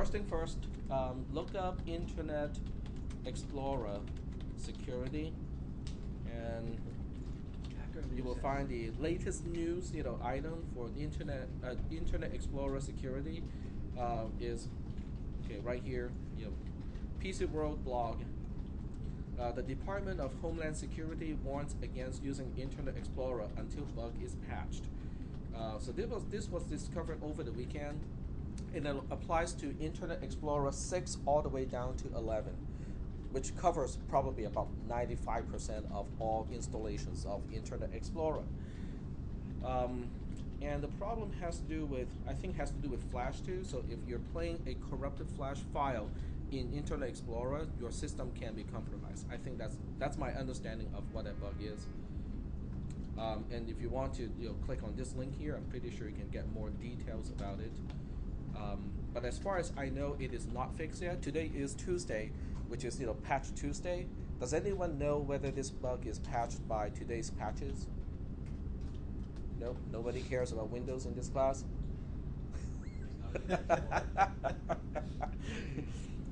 first thing first, look up Internet Explorer security, and you will find the latest news, item for Internet Explorer security is okay right here. PC World blog. The Department of Homeland Security warns against using Internet Explorer until bug is patched. So this was discovered over the weekend, and it applies to Internet Explorer 6 all the way down to 11, which covers probably about 95% of all installations of Internet Explorer. And the problem has to do with, Flash too. So if you're playing a corrupted Flash file in Internet Explorer, your system can be compromised. I think that's my understanding of what that bug is. And if you want to, click on this link here. I'm pretty sure you can get more details about it. But as far as I know, it is not fixed yet. Today is Tuesday, which is Patch Tuesday. Does anyone know whether this bug is patched by today's patches? Nope. Nobody cares about Windows in this class.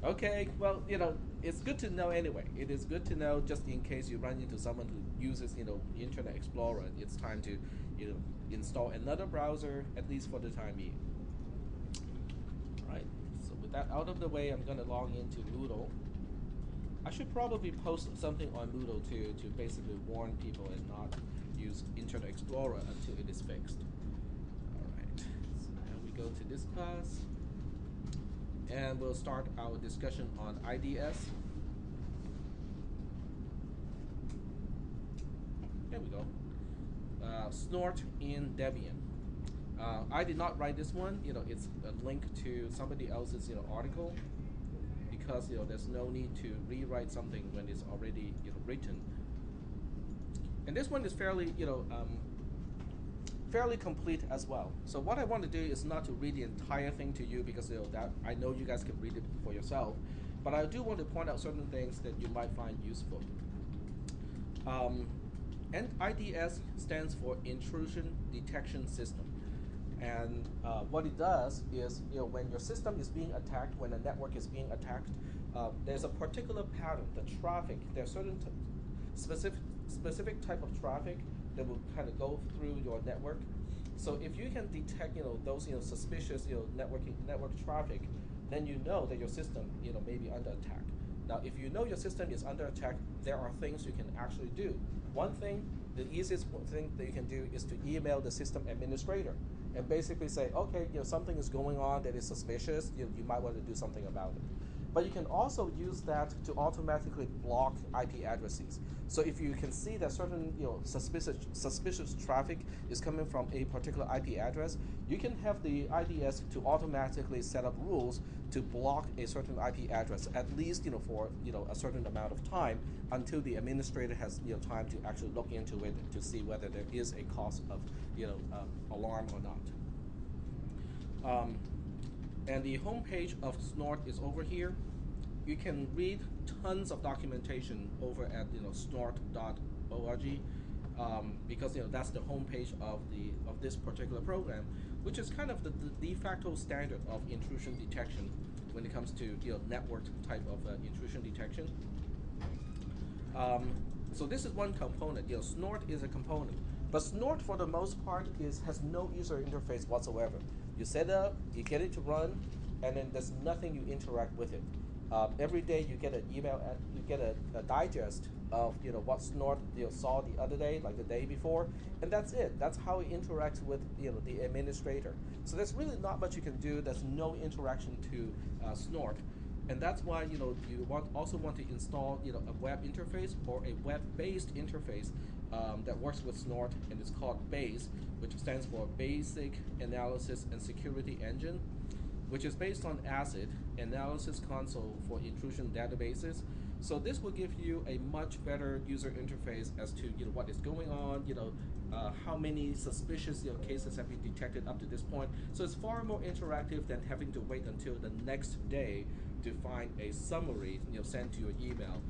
Okay, well, it's good to know anyway. It is good to know just in case you run into someone who uses, Internet Explorer. It's time to, install another browser, at least for the time being. All right, so with that out of the way, I'm going to log into Moodle. I should probably post something on Moodle too, to basically warn people and not use Internet Explorer until it is fixed. All right, so now we go to this class. And we'll start our discussion on IDS. There we go. Snort in Debian. I did not write this one. It's a link to somebody else's article, because there's no need to rewrite something when it's already written. And this one is fairly fairly complete as well. So what I want to do is not to read the entire thing to you, because that I know you guys can read it for yourself, but I do want to point out certain things that you might find useful. And IDS stands for Intrusion Detection System, and what it does is, when your system is being attacked, when a network is being attacked, there's a particular pattern. The traffic, there's certain specific type of traffic that will kind of go through your network. So if you can detect those suspicious network traffic, then you know that your system may be under attack. Now, if you know your system is under attack, there are things you can actually do. One thing, the easiest thing that you can do is to email the system administrator and basically say, okay, something is going on that is suspicious. You might want to do something about it. But you can also use that to automatically block IP addresses. So if you can see that certain suspicious traffic is coming from a particular IP address, you can have the IDS to automatically set up rules to block a certain IP address, at least for a certain amount of time, until the administrator has time to actually look into it to see whether there is a cause of alarm or not. And the homepage of Snort is over here. You can read tons of documentation over at snort.org, because that's the homepage of this particular program, which is kind of the de facto standard of intrusion detection when it comes to network type of intrusion detection. So this is one component. Snort is a component, but Snort for the most part has no user interface whatsoever. You set it up, you get it to run, and then there's nothing you interact with it. Every day you get an email, you get a digest of what Snort saw the other day, like the day before, and that's it. That's how it interacts with the administrator. So there's really not much you can do. There's no interaction to Snort, and that's why you also want to install a web interface or a web-based interface that works with Snort, and it's called BASE, which stands for Basic Analysis and Security Engine, which is based on ACID, Analysis Console for Intrusion Databases. So this will give you a much better user interface as to what is going on, how many suspicious cases have been detected up to this point. So it's far more interactive than having to wait until the next day to find a summary sent to your email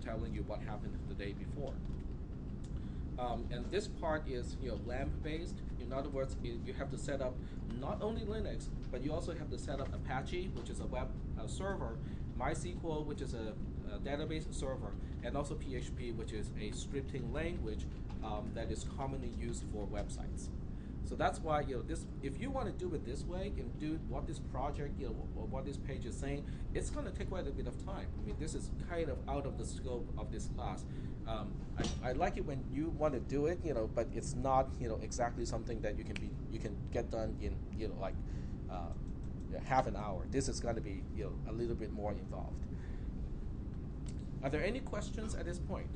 telling you what happened the day before. And this part is LAMP based. In other words, you have to set up not only Linux, but you also have to set up Apache, which is a web server, MySQL, which is a database server, and also PHP, which is a scripting language that is commonly used for websites. So that's why this. If you want to do it this way and do what this project or what this page is saying, it's going to take quite a bit of time. I mean, this is kind of out of the scope of this class. I like it when you want to do it, but it's not exactly something that you can get done in like half an hour. This is going to be a little bit more involved. Are there any questions at this point?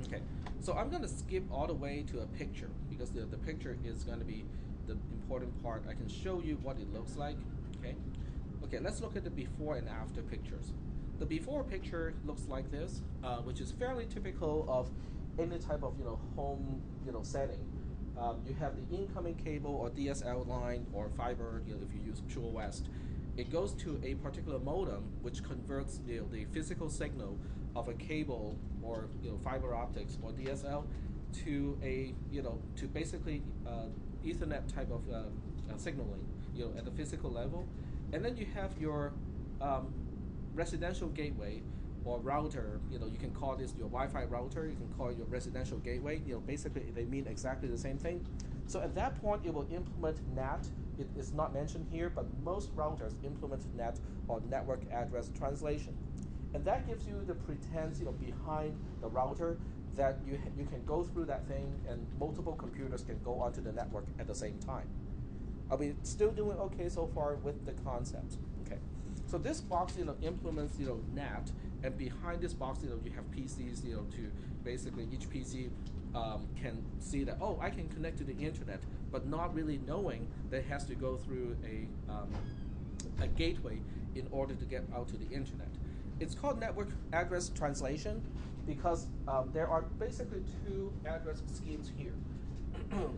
Okay, so I'm going to skip all the way to a picture because the picture is going to be the important part. I can show you what it looks like. Okay, let's look at the before and after pictures. The before picture looks like this, which is fairly typical of any type of home setting. You have the incoming cable or DSL line or fiber. If you use Pure West, it goes to a particular modem which converts the physical signal of a cable or fiber optics or DSL to a to basically Ethernet type of signaling at the physical level, and then you have your residential gateway or router. You can call this your Wi-Fi router. You can call it your residential gateway. Basically they mean exactly the same thing. So at that point it will implement NAT. It is not mentioned here, but most routers implement NAT or network address translation. And that gives you the pretense, behind the router that you can go through that thing and multiple computers can go onto the network at the same time. Are we still doing okay so far with the concept? Okay. So this box, implements, NAT, and behind this box, you have PCs, to basically each PC can see that, oh, I can connect to the internet, but not really knowing that it has to go through a gateway in order to get out to the internet. It's called network address translation because there are basically two address schemes here.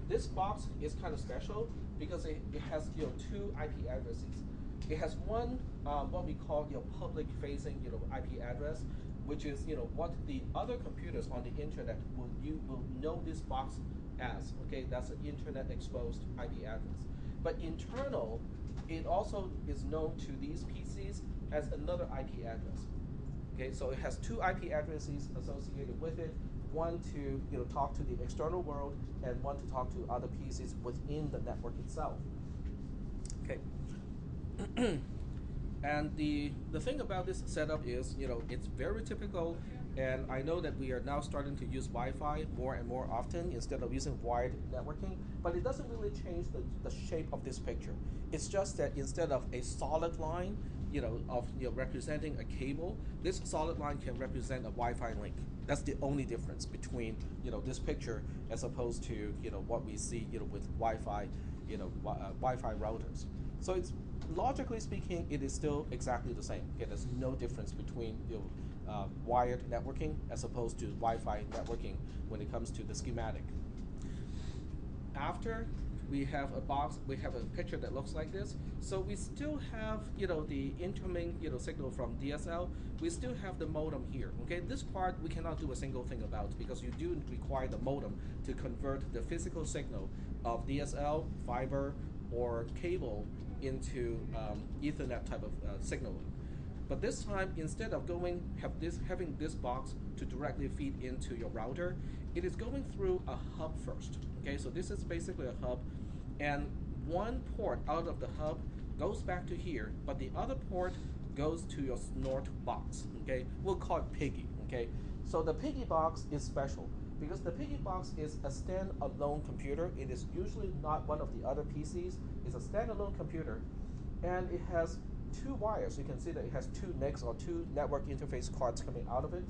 This box is kind of special because it has two IP addresses. It has one what we call public facing IP address, which is what the other computers on the internet will know this box as. Okay, that's an internet exposed IP address. But internal, it also is known to these PCs as another IP address. Okay, so it has two IP addresses associated with it. One to talk to the external world, and one to talk to other PCs within the network itself. Okay. And the thing about this setup is, it's very typical, and I know that we are now starting to use Wi-Fi more and more often instead of using wired networking, but it doesn't really change the shape of this picture. It's just that instead of a solid line, of representing a cable, this solid line can represent a Wi-Fi link. That's the only difference between this picture as opposed to what we see with Wi-Fi Wi-Fi routers. So it's logically speaking, it is still exactly the same. Okay, there's no difference between wired networking as opposed to Wi-Fi networking when it comes to the schematic. After we have a box, we have a picture that looks like this. So we still have the incoming signal from DSL. We still have the modem here. Okay, this part we cannot do a single thing about because you do require the modem to convert the physical signal of DSL, fiber, or cable into Ethernet type of signaling. But this time, instead of having this box to directly feed into your router, it is going through a hub first. Okay, so this is basically a hub, and one port out of the hub goes back to here, but the other port goes to your snort box. Okay, we'll call it Piggy. Okay, so the Piggy box is special because the Piggy box is a standalone computer. It is usually not one of the other PCs. It's a standalone computer, and it has two wires. You can see that it has two NICs or two network interface cards coming out of it.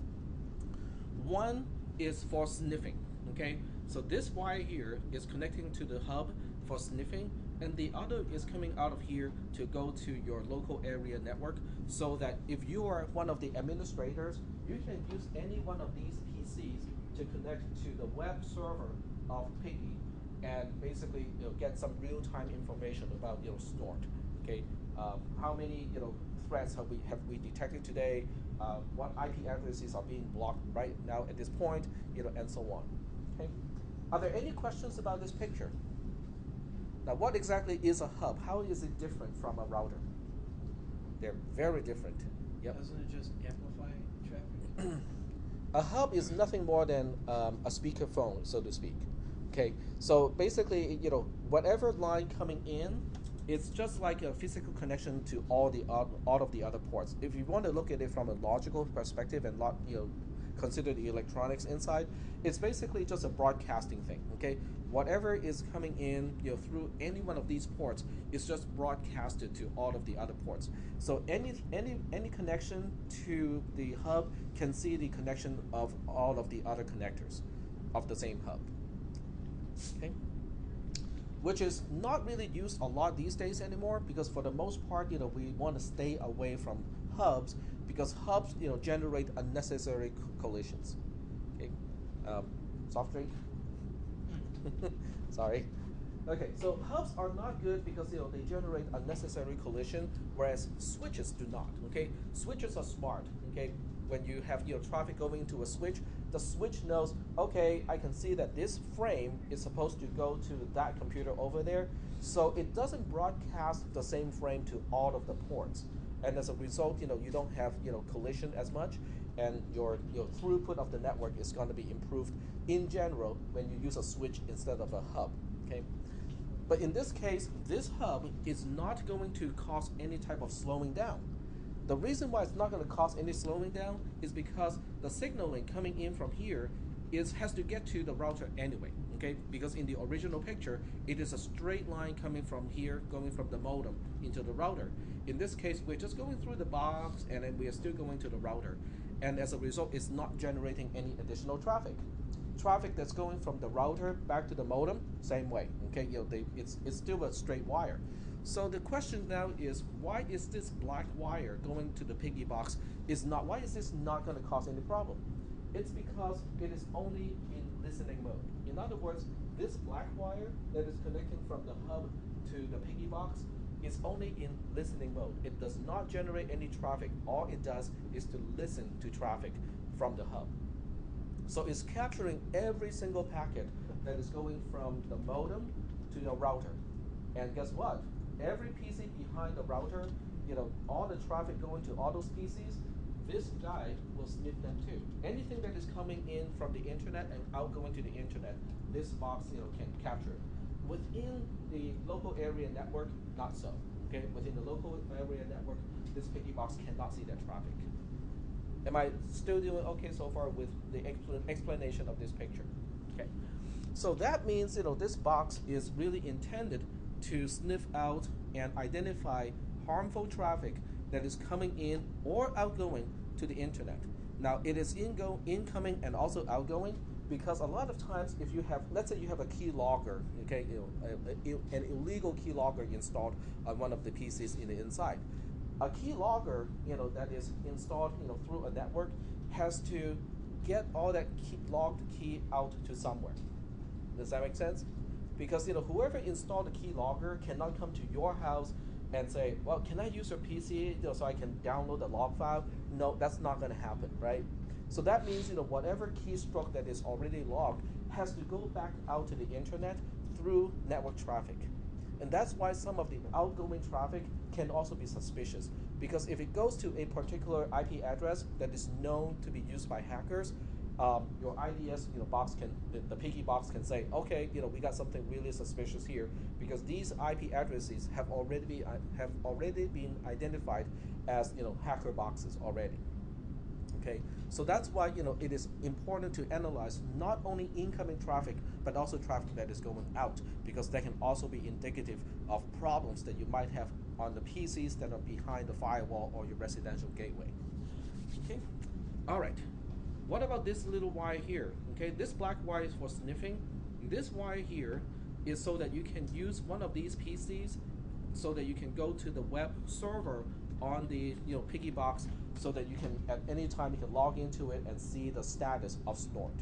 One is for sniffing. Okay, so this wire here is connecting to the hub for sniffing, and the other is coming out of here to go to your local area network, so that if you are one of the administrators, you can use any one of these PCs to connect to the web server of Piggy and basically get some real-time information about snort. Okay, how many threats have we detected today? What IP addresses are being blocked right now at this point? And so on. Okay. Are there any questions about this picture? Now, what exactly is a hub? How is it different from a router? They're very different. Yep. Doesn't it just amplify traffic? A hub is nothing more than a speakerphone, so to speak. Okay, so basically, whatever line coming in, it's just like a physical connection to all of the other ports. If you want to look at it from a logical perspective and consider the electronics inside, it's basically just a broadcasting thing. Okay, whatever is coming in, through any one of these ports is just broadcasted to all of the other ports. So any connection to the hub can see the connection of all of the other connectors of the same hub. Okay, which is not really used a lot these days anymore, because for the most part, we want to stay away from hubs, because hubs, generate unnecessary collisions. Okay, soft drink. Sorry. Okay, so hubs are not good because they generate unnecessary collision, whereas switches do not. Okay, switches are smart. Okay, when you have traffic going into a switch, the switch knows, okay, I can see that this frame is supposed to go to that computer over there, so it doesn't broadcast the same frame to all of the ports, and as a result, you don't have collision as much, and your throughput of the network is going to be improved in general when you use a switch instead of a hub. Okay. But in this case, this hub is not going to cause any type of slowing down. The reason why it's not going to cause any slowing down is because the signaling coming in from here has to get to the router anyway. Okay, because in the original picture, it is a straight line coming from here, going from the modem into the router. In this case, we're just going through the box, and then we are still going to the router. And as a result, it's not generating any additional traffic. Traffic that's going from the router back to the modem, same way. Okay, it's still a straight wire. So the question now is, why is this black wire going to the piggy box why is this not going to cause any problem? It's because it is only in listening mode. In other words, this black wire that is connecting from the hub to the piggy box is only in listening mode. It does not generate any traffic. All it does is to listen to traffic from the hub. So it's capturing every single packet that is going from the modem to your router. And guess what? Every PC behind the router, all the traffic going to all those PCs, this guy will sniff them too. Anything that is coming in from the internet and outgoing to the internet, this box, can capture it. Within the local area network, not so. Okay, within the local area network, this piggy box cannot see that traffic. Am I still doing okay so far with the explanation of this picture? Okay, so that means this box is really intended to sniff out and identify harmful traffic that is coming in or outgoing to the internet. Now it is incoming and also outgoing, because a lot of times if you have, let's say you have a keylogger, okay, an illegal keylogger installed on one of the PCs in the inside. A keylogger, that is installed, through a network, has to get all that logged key out to somewhere. Does that make sense? Because whoever installed the keylogger cannot come to your house and say, well, can I use your PC so I can download the log file? No, that's not going to happen, right? So that means whatever keystroke that is already logged has to go back out to the internet through network traffic. And that's why some of the outgoing traffic can also be suspicious, because if it goes to a particular IP address that is known to be used by hackers, your IDS box the piggy box can say, okay, we got something really suspicious here, because these IP addresses have already been identified as hacker boxes already. Okay, so that's why it is important to analyze not only incoming traffic but also traffic that is going out, because that can also be indicative of problems that you might have on the PCs that are behind the firewall or your residential gateway. Okay, all right. What about this little wire here? Okay, this black wire is for sniffing. This wire here is so that you can use one of these PCs, so that you can go to the web server on the piggy box, so that you can at any time you can log into it and see the status of snort.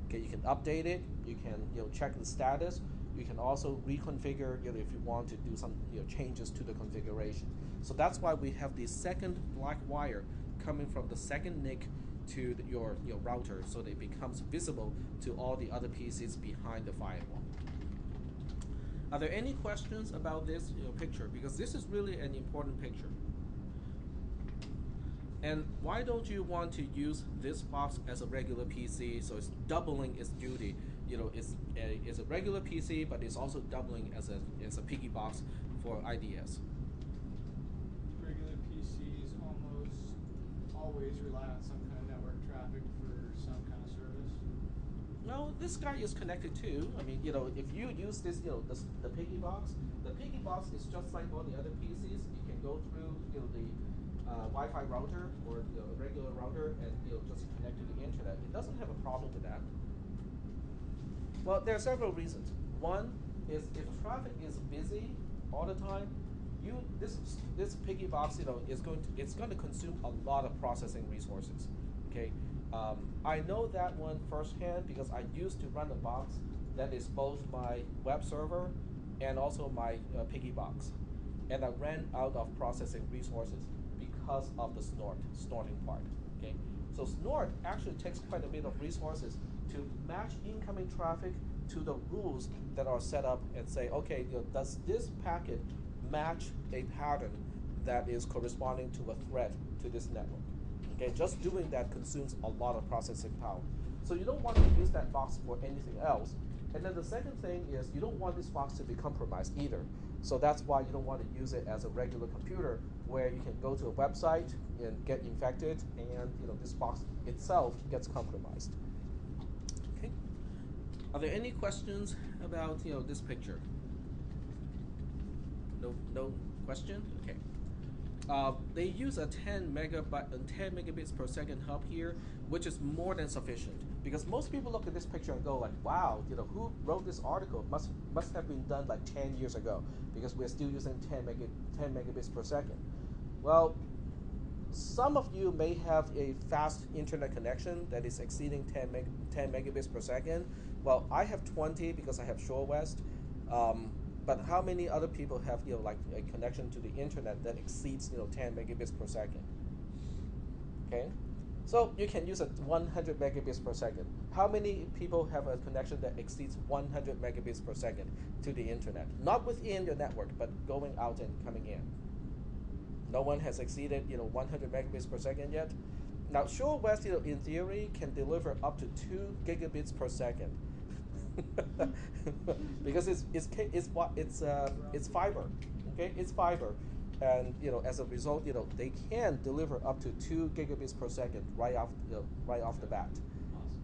Okay, you can update it, you can check the status, you can also reconfigure if you want to do some changes to the configuration. So that's why we have the second black wire coming from the second NIC to your router, so that it becomes visible to all the other PCs behind the firewall. Are there any questions about this picture? Because this is really an important picture. And why don't you want to use this box as a regular PC, so it's doubling its duty? It's a regular PC, but it's also doubling as a piggy box for IDS. Regular PCs almost always rely on some kind of network traffic for some kind of service. No, this guy is connected too. I mean, if you use this, the piggy box is just like all the other PCs. You can go through, the Wi-Fi router or a regular router, and just connect to the internet. It doesn't have a problem with that. Well, there are several reasons. One is if traffic is busy all the time, this piggy box, it's going to consume a lot of processing resources. Okay, I know that one firsthand because I used to run a box that is both my web server and also my piggy box, and I ran out of processing resources because of the snorting part. Okay, so snort actually takes quite a bit of resources to match incoming traffic to the rules that are set up and say, okay, does this packet match a pattern that is corresponding to a thread to this network? Okay, just doing that consumes a lot of processing power. So you don't want to use that box for anything else. And then the second thing is you don't want this box to be compromised either. So that's why you don't want to use it as a regular computer where you can go to a website and get infected, and this box itself gets compromised. Okay. Are there any questions about this picture? No question? Okay. They use a 10 megabits per second hub here, which is more than sufficient. Because most people look at this picture and go like, wow, who wrote this article? Must have been done like 10 years ago, because we're still using 10 megabits per second. Well, some of you may have a fast internet connection that is exceeding 10 megabits per second. Well, I have 20 because I have Shore West. But how many other people have like a connection to the internet that exceeds 10 megabits per second? Okay, so you can use a 100 megabits per second. How many people have a connection that exceeds 100 megabits per second to the internet? Not within your network, but going out and coming in. No one has exceeded 100 megabits per second yet. Now, Shore West, in theory, can deliver up to 2 gigabits per second. Because it's fiber, okay? It's fiber, and as a result, they can deliver up to 2 gigabits per second right off the bat. Awesome.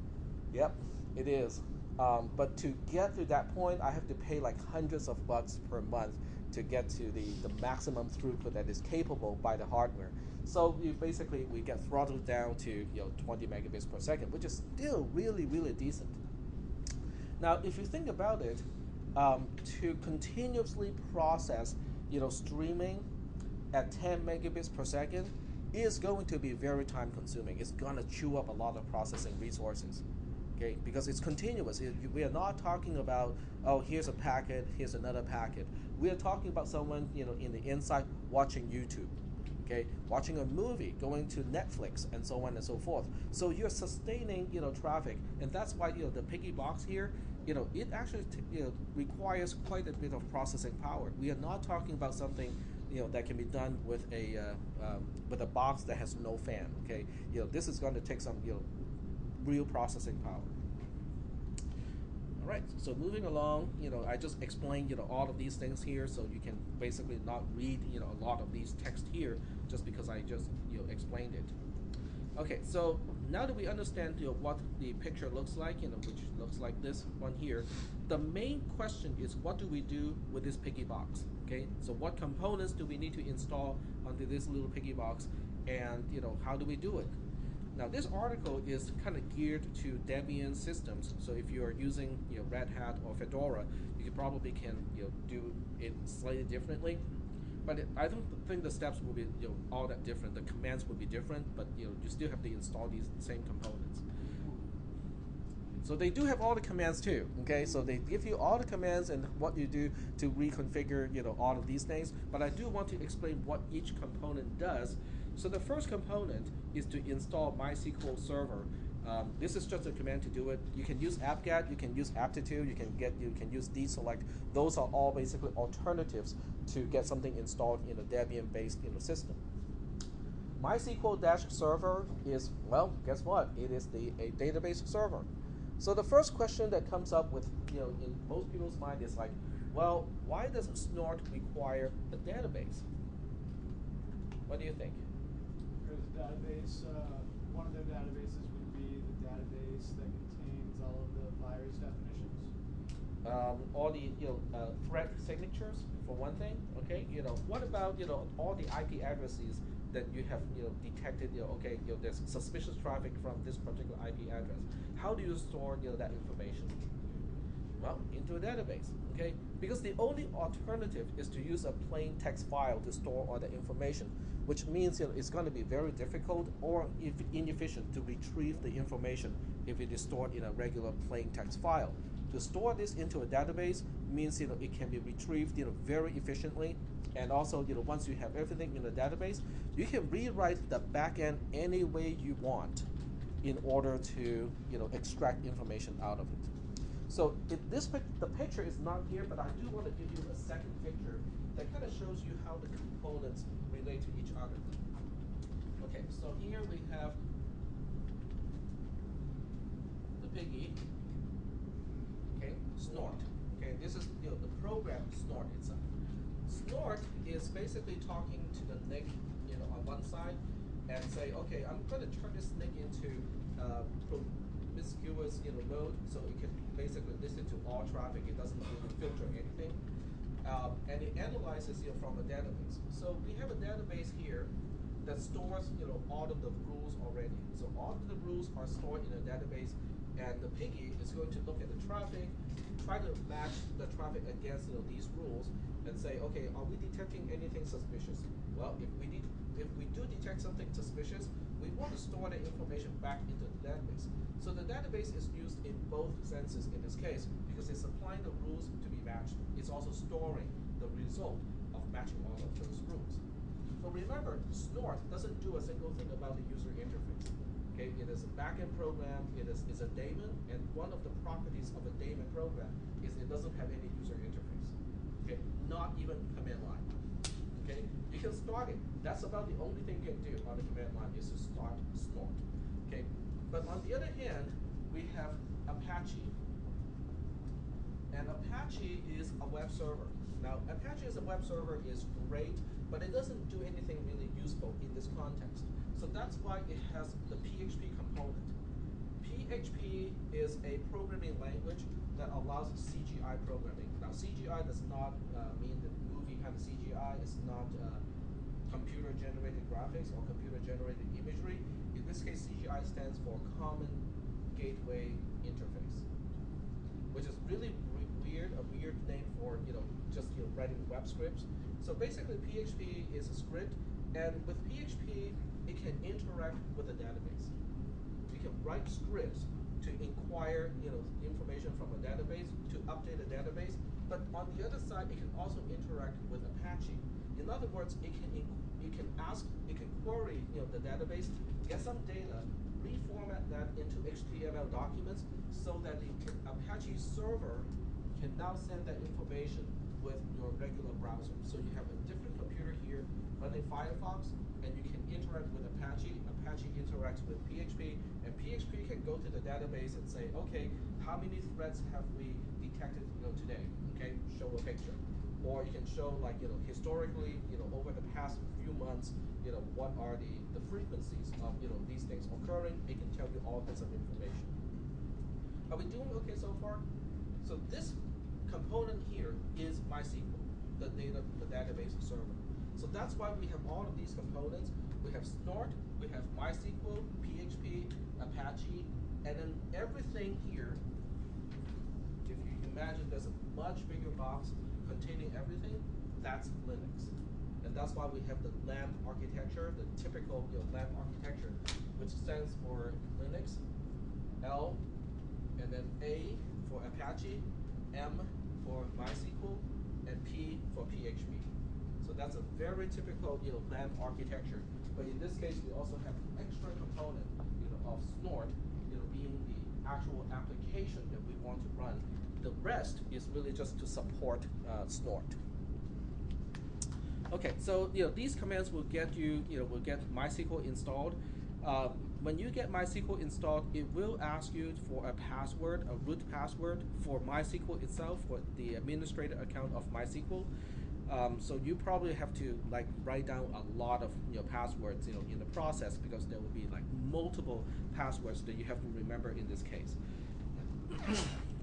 Yep, it is. But to get to that point, I have to pay like hundreds of bucks per month to get to the maximum throughput that is capable by the hardware. So we get throttled down to 20 megabits per second, which is still really, really decent. Now, if you think about it, to continuously process, streaming at 10 megabits per second is going to be very time consuming. It's going to chew up a lot of processing resources, okay? Because it's continuous. We are not talking about, oh, here's a packet, here's another packet. We are talking about someone, in the inside watching YouTube, okay, watching a movie, going to Netflix, and so on and so forth. So you're sustaining, traffic, and that's why, the piggy box here, it actually requires quite a bit of processing power. We are not talking about something, that can be done with a box that has no fan. Okay, this is going to take some, real processing power. All right, so moving along, I just explained, all of these things here, so you can basically not read, a lot of these text here just because I just, explained it. Okay, so now that we understand, what the picture looks like, which looks like this one here, the main question is, what do we do with this piggy box? Okay, so what components do we need to install onto this little piggy box, and how do we do it? Now, this article is kind of geared to Debian systems, so if you are using Red Hat or Fedora, you probably can do it slightly differently. But I don't think the steps will be all that different. The commands will be different, but you still have to install these same components. So they do have all the commands too. Okay, so they give you all the commands and what you do to reconfigure all of these things. But I do want to explain what each component does, So the first component is to install MySQL Server. This is just a command to do it. You can use apt-get, you can use aptitude, you can use deselect. Those are all basically alternatives to get something installed in a Debian-based system. MySQL-server is, well, guess what? It is a database server. So the first question that comes up with in most people's mind is like, well, why does Snort require a database? What do you think? Because the database, one of their databases would be the database that contains all of the virus definitions. All the threat signatures for one thing. Okay, what about all the IP addresses that you have detected? Okay, there's suspicious traffic from this particular IP address. How do you store that information? Well, into a database. Okay, because the only alternative is to use a plain text file to store all the information, which means it's going to be very difficult or inefficient to retrieve the information if it is stored in a regular plain text file. To store this into a database means it can be retrieved very efficiently, and also once you have everything in the database, you can rewrite the backend any way you want in order to extract information out of it. So the picture is not here, but I do want to give you a second picture that kind of shows you how the components relate to each other. Okay, so here we have the piggy. Okay, snort. Okay, this is the program snort itself. Snort is basically talking to the NIC, on one side, and say, okay, I'm going to turn this NIC into promiscuous, mode, so it can basically listen to all traffic. It doesn't really filter anything, and it analyzes from a database. So we have a database here that stores all of the rules already. So all of the rules are stored in a database, and the piggy is going to look at the traffic, try to match the traffic against these rules, and say, okay, are we detecting anything suspicious? Well, if we do detect something suspicious, we want to store the information back into the database. So the database is used in both senses in this case, because it's applying the rules to be matched. It's also storing the result of matching all of those rules. But remember, Snort doesn't do a single thing about the user interface. Okay, it is a backend program. It's a daemon, and one of the properties of a daemon program is it doesn't have any user interface. Okay, not even command line. Okay, you can start it. That's about the only thing you can do on the command line is to start Snort. Okay, but on the other hand, we have Apache, and Apache is a web server. Now, Apache as a web server is great, but it doesn't do anything really useful in this context. So that's why it has the PHP component. PHP is a programming language that allows CGI programming. Now, CGI does not mean the movie kind of CGI. It's not computer-generated graphics or computer-generated imagery. In this case, CGI stands for Common Gateway Interface, which is really a weird name for just writing web scripts. So basically, PHP is a script, and with PHP, it can interact with a database. You can write scripts to inquire information from a database, to update a database. But on the other side, it can also interact with Apache. In other words, it can query the database, get some data, reformat that into HTML documents, so that the Apache server can now send that information with your regular browser. So you have a different computer here running Firefox, and you can interact with Apache. Apache interacts with PHP, and PHP can go to the database and say, okay, how many threats have we detected today? Okay, show a picture. Or you can show historically, over the past few months, what are the frequencies of these things occurring. It can tell you all kinds of information. Are we doing okay so far? So this component here is MySQL, the database server. So that's why we have all of these components. We have Snort, we have MySQL, PHP, Apache, and then everything here, if you imagine there's a much bigger box containing everything, that's Linux. And that's why we have the LAMP architecture, the typical LAMP architecture, which stands for Linux, L, and then A for Apache, M for MySQL, and P for PHP. So that's a very typical LAN architecture. But in this case, we also have an extra component of snort being the actual application that we want to run. The rest is really just to support snort. Okay, so these commands will get you will get MySQL installed. When you get MySQL installed, it will ask you for a password, a root password for MySQL itself, for the administrator account of MySQL. So you probably have to write down a lot of passwords in the process, because there will be multiple passwords that you have to remember in this case.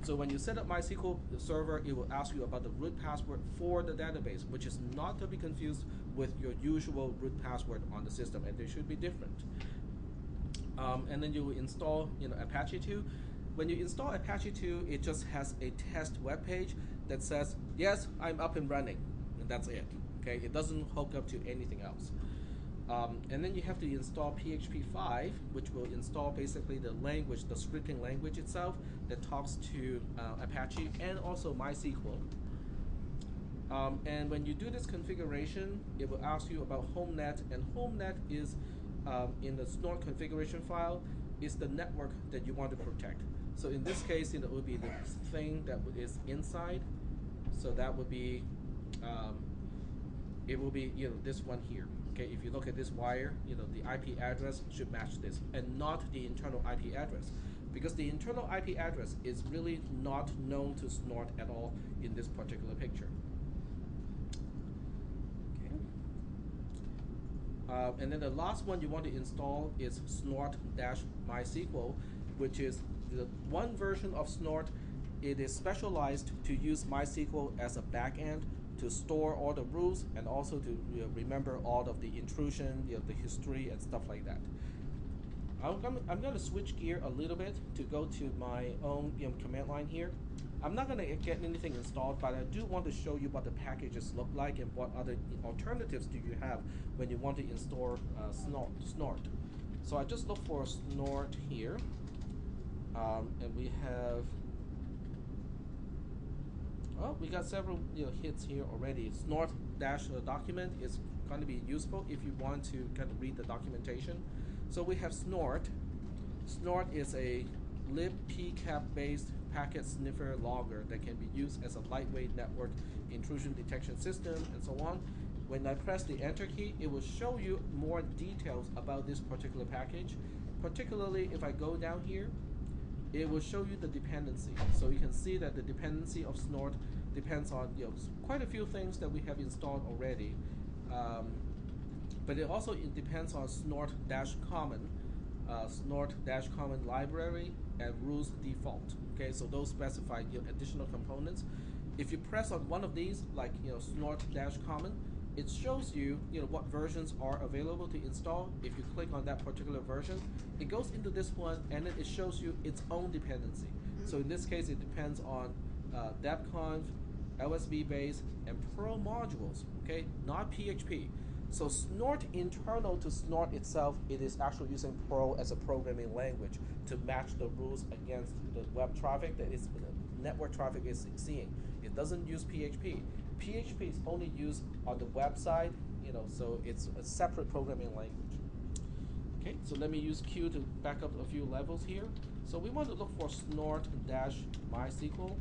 So when you set up MySQL server, it will ask you about the root password for the database, which is not to be confused with your usual root password on the system, and they should be different. And then you will install Apache 2. When you install Apache 2, it just has a test web page that says, yes, I'm up and running, and that's it. Okay, it doesn't hook up to anything else. And then you have to install PHP 5, which will install basically the language, the scripting language itself that talks to Apache and also MySQL. And when you do this configuration, it will ask you about HomeNet, and HomeNet is in the snort configuration file is the network that you want to protect. So in this case, it will be the thing that is inside. So that would be, it will be this one here. Okay, if you look at this wire, the IP address should match this, and not the internal IP address, because the internal IP address is really not known to snort at all in this particular picture. And then the last one you want to install is snort-MySQL, which is the one version of snort. It is specialized to use MySQL as a backend to store all the rules, and also to remember all of the intrusion, the history and stuff like that. I'm going to switch gear a little bit to go to my own command line here. I'm not going to get anything installed, but I do want to show you what the packages look like and what other alternatives do you have when you want to install snort. So I just look for snort here, and we have, well, we got several hits here already. Snort-document is going to be useful if you want to kind of read the documentation. So we have snort. Snort is a libpcap based packet sniffer logger that can be used as a lightweight network intrusion detection system, and so on. When I press the enter key, it will show you more details about this particular package. Particularly if I go down here, it will show you the dependency. So you can see that the dependency of snort depends on quite a few things that we have installed already. But it also depends on snort-common, snort-common library, and rules default. Okay, so those specify additional components. If you press on one of these, like snort-common, it shows you what versions are available to install. If you click on that particular version, it goes into this one, and then it shows you its own dependency. So in this case, it depends on depconf, LSB base, and Perl modules. Okay, not PHP. So snort internal to snort itself, it is actually using Perl as a programming language to match the rules against the web traffic that is network traffic is seeing. It doesn't use PHP. PHP is only used on the website, so it's a separate programming language. Okay, so let me use Q to back up a few levels here. So we want to look for snort-MySQL,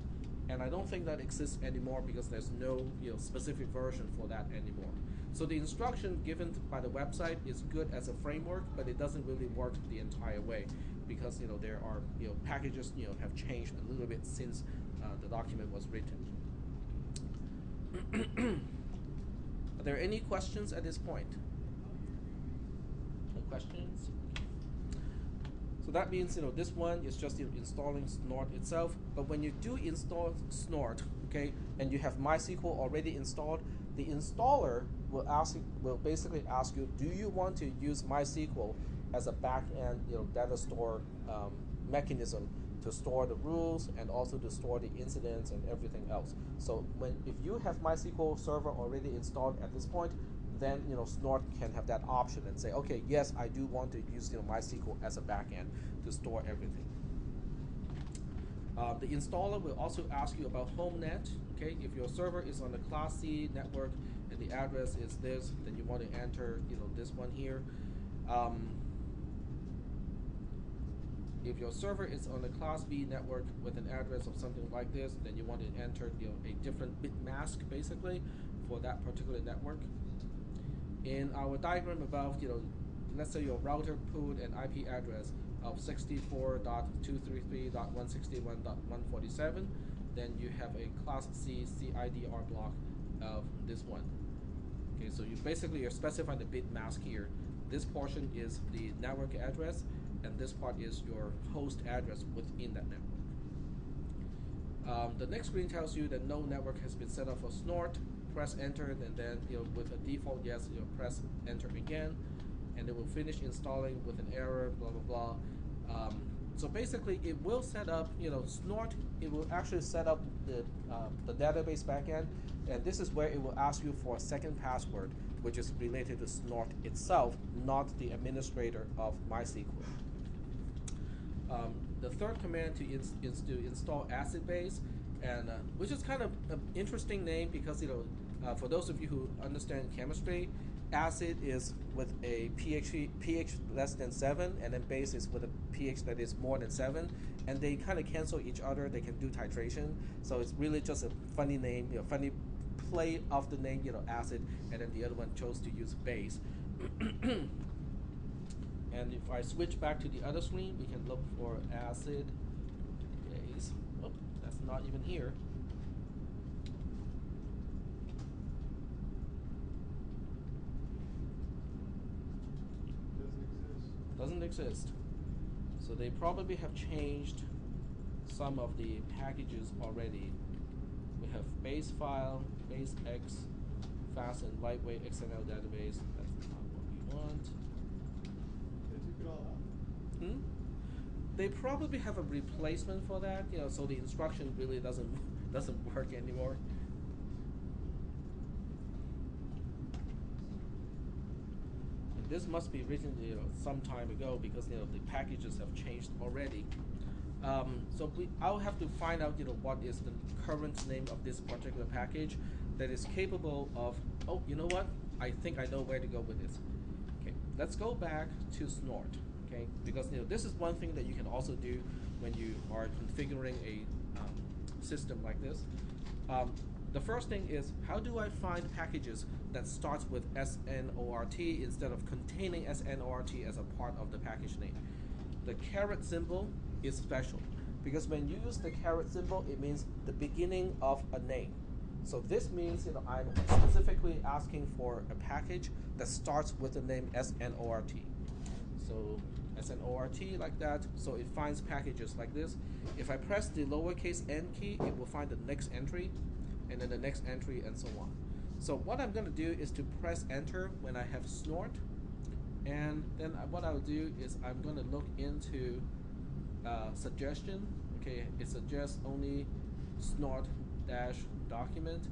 and I don't think that exists anymore because there's no specific version for that anymore. So the instruction given by the website is good as a framework, but it doesn't really work the entire way, because there are packages have changed a little bit since the document was written. Are there any questions at this point? No questions? So that means this one is just installing snort itself. But when you do install snort, okay, and you have MySQL already installed, the installer will basically ask you, do you want to use MySQL as a back-end data store mechanism to store the rules and also to store the incidents and everything else. So if you have MySQL server already installed at this point, then snort can have that option and say, okay, yes, I do want to use MySQL as a backend to store everything. The installer will also ask you about HomeNet. Okay, if your server is on the Class C network and and the address is this, then you want to enter, this one here. If your server is on a Class B network with an address of something like this, then you want to enter, a different bit mask basically for that particular network. In our diagram above, let's say your router put an IP address of 64.233.161.147, then you have a Class C CIDR block of this one. Okay, so you're specifying the bit mask here. This portion is the network address, and this part is your host address within that network. The next screen tells you that no network has been set up for snort. Press enter, and then with a default yes, press enter again, and it will finish installing with an error, blah blah blah. So basically, it will set up, snort. It will actually set up the database backend, and this is where it will ask you for a second password, which is related to snort itself, not the administrator of MySQL. The third command is to install acid base, and which is kind of an interesting name because for those of you who understand chemistry, acid is with a pH less than 7, and then base is with a pH that is more than 7, and they kind of cancel each other. They can do titration, so it's really just a funny name, funny play of the name, acid, and then the other one chose to use base. And if I switch back to the other screen, we can look for acid base. Oh, that's not even here. Doesn't exist. So they probably have changed some of the packages already. We have base file, base X, fast and lightweight XML database. That's not what we want. They took it all out. They probably have a replacement for that, so the instruction really doesn't work anymore. And this must be written, some time ago because the packages have changed already. So I'll have to find out, what is the current name of this particular package that is capable of. Oh, you know what? I think I know where to go with this. Okay, let's go back to snort. Okay, because this is one thing that you can also do when you are configuring a system like this. The first thing is, how do I find packages that starts with snort instead of containing snort as a part of the package name? The caret symbol is special because when you use the caret symbol, it means the beginning of a name. So this means I'm specifically asking for a package that starts with the name snort. So snort like that, so it finds packages like this. If I press the lowercase n key, it will find the next entry, and then the next entry, and so on. So what I'm going to do is to press enter when I have snort, and then what I'll do is I'm going to look into suggestion. Okay, it suggests only snort-document.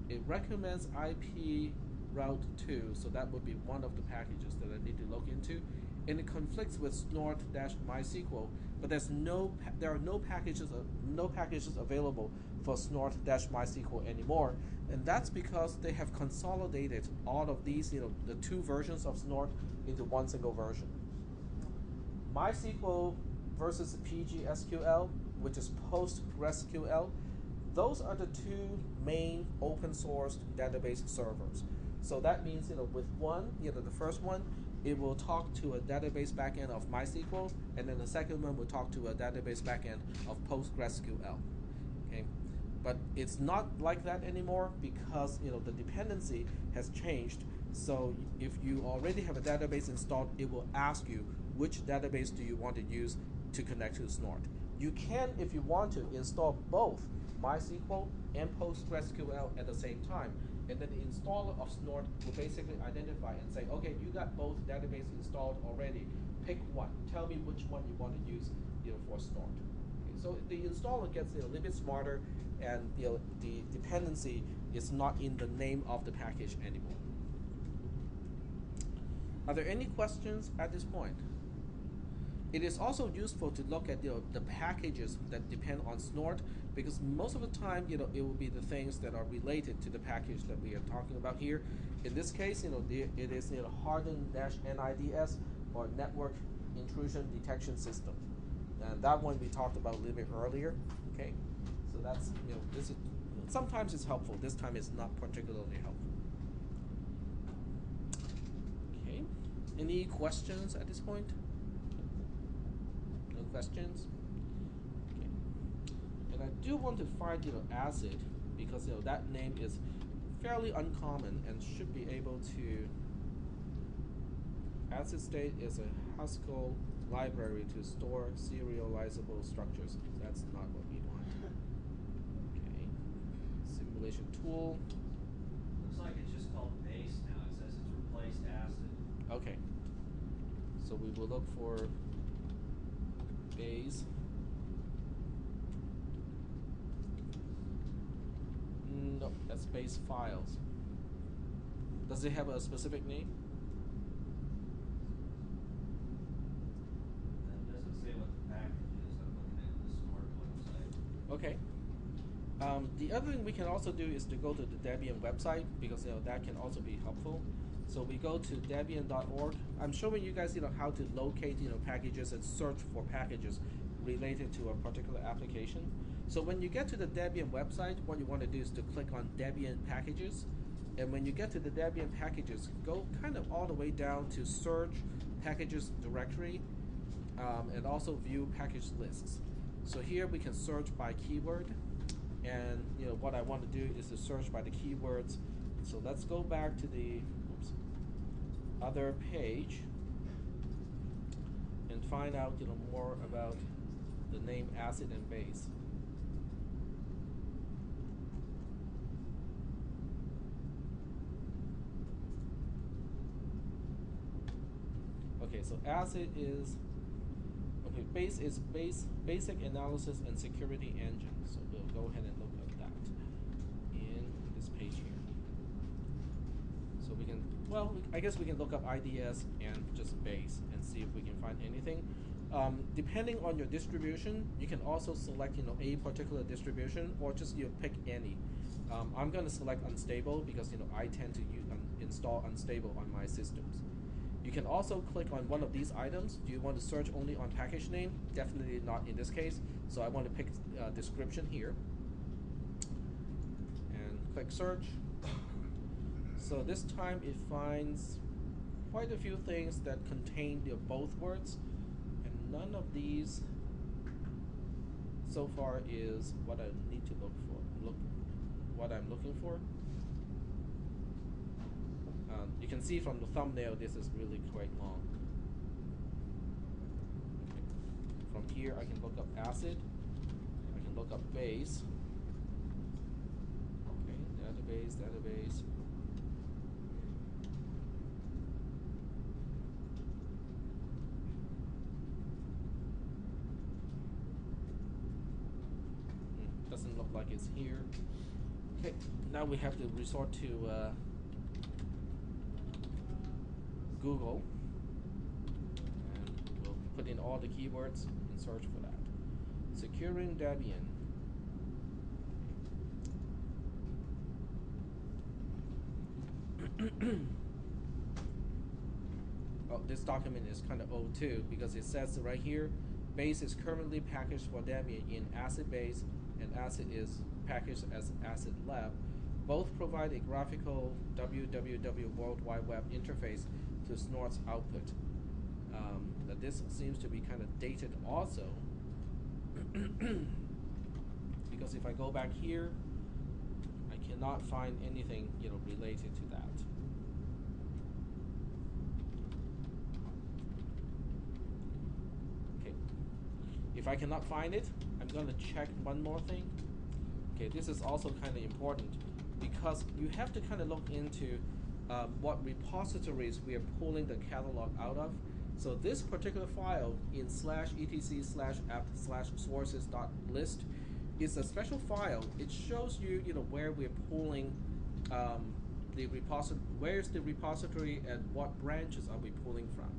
It recommends IP route 2, so that would be one of the packages that I need to look into. And it conflicts with snort-MySQL, but there are no packages available for snort-MySQL anymore, and that's because they have consolidated all of these, the two versions of snort into one single version. MySQL versus PGSQL, which is PostgreSQL, those are the two main open source database servers. So that means, with one, the first one, it will talk to a database backend of MySQL, and then the second one will talk to a database backend of PostgreSQL. Okay, but it's not like that anymore because the dependency has changed. So if you already have a database installed, it will ask you which database do you want to use to connect to snort. You can, if you want to, install both MySQL and PostgreSQL at the same time. And then the installer of snort will basically identify and say, okay, you got both databases installed already. Pick one. Tell me which one you want to use, for snort. Okay, so the installer gets a little bit smarter, and the dependency is not in the name of the package anymore. Are there any questions at this point? It is also useful to look at the packages that depend on snort because most of the time, it will be the things that are related to the package that we are talking about here. In this case, it is hardened-NIDS or network intrusion detection system, and that one we talked about a little bit earlier. Okay, so that's this is sometimes it's helpful. This time it's not particularly helpful. Okay, any questions at this point? No questions. Okay, and I do want to find ACID, because that name is fairly uncommon and should be able to. ACID state is a Haskell library to store serializable structures. That's not what we want. Okay. Simulation tool. Looks like it's just called base now. It says it's replaced acid. Okay. So we will look for base. No, that's base files. Does it have a specific name? It doesn't say what the package is. I'm looking at the snort website. Okay. The other thing we can also do is to go to the Debian website, because that can also be helpful. So we go to debian.org. I'm showing you guys how to locate packages and search for packages related to a particular application. So when you get to the Debian website, what you want to do is to click on Debian packages, and when you get to the Debian packages, go kind of all the way down to search packages directory, and also view package lists. So here we can search by keyword, and what I want to do is to search by the keywords. So let's go back to the other page and find out more about the name acid and base. Okay, so acid is base is basic analysis and security engine. So we'll go ahead and look at that in this page here. So we can, I guess we can look up IDS and just base and see if we can find anything. Depending on your distribution, you can also select a particular distribution, or just pick any. I'm going to select unstable because I tend to install unstable on my systems. You can also click on one of these items. Do you want to search only on package name? Definitely not in this case. So I want to pick description here and click search. So this time it finds quite a few things that contain both words, and none of these so far is what I need to look for. What I'm looking for. You can see from the thumbnail this is really quite long. Okay. From here I can look up acid. I can look up base. Okay, database. Doesn't look like it's here. Okay, now we have to resort to Google, and we'll put in all the keywords and search for that. Securing Debian. Oh, this document is kind of old too, because it says right here, base is currently packaged for Debian in ACID base, and ACID is packaged as ACID Lab. Both provide a graphical www World Wide Web interface to Snort's output. But this seems to be kind of dated also, because if I go back here, I cannot find anything related to that. Okay, if I cannot find it, I'm going to check one more thing. Okay, this is also kind of important, because you have to kind of look into what repositories we are pulling the catalog out of. So this particular file in /etc/apt/sources.list is a special file. It shows you where we're pulling the repository, where's the repository and what branches are we pulling from.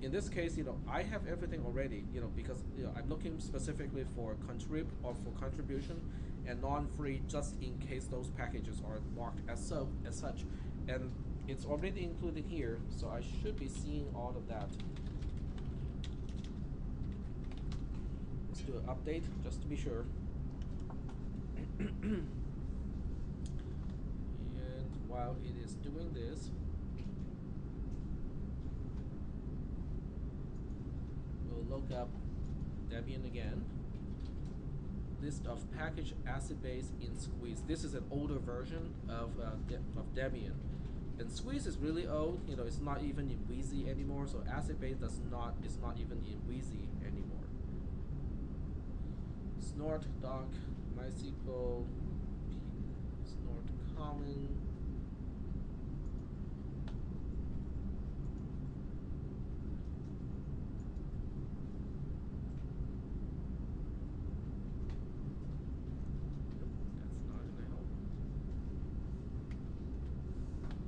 In this case, I have everything already, because I'm looking specifically for contrib or for contribution and non-free, just in case those packages are marked as such, and it's already included here, so I should be seeing all of that. Let's do an update just to be sure. And while it is doing this, we'll look up Debian again. List of package acid base in Squeeze. This is an older version of Debian, and Squeeze is really old. It's not even in Wheezy anymore. So acid base is not even in Wheezy anymore. Snort doc MySQL snort common.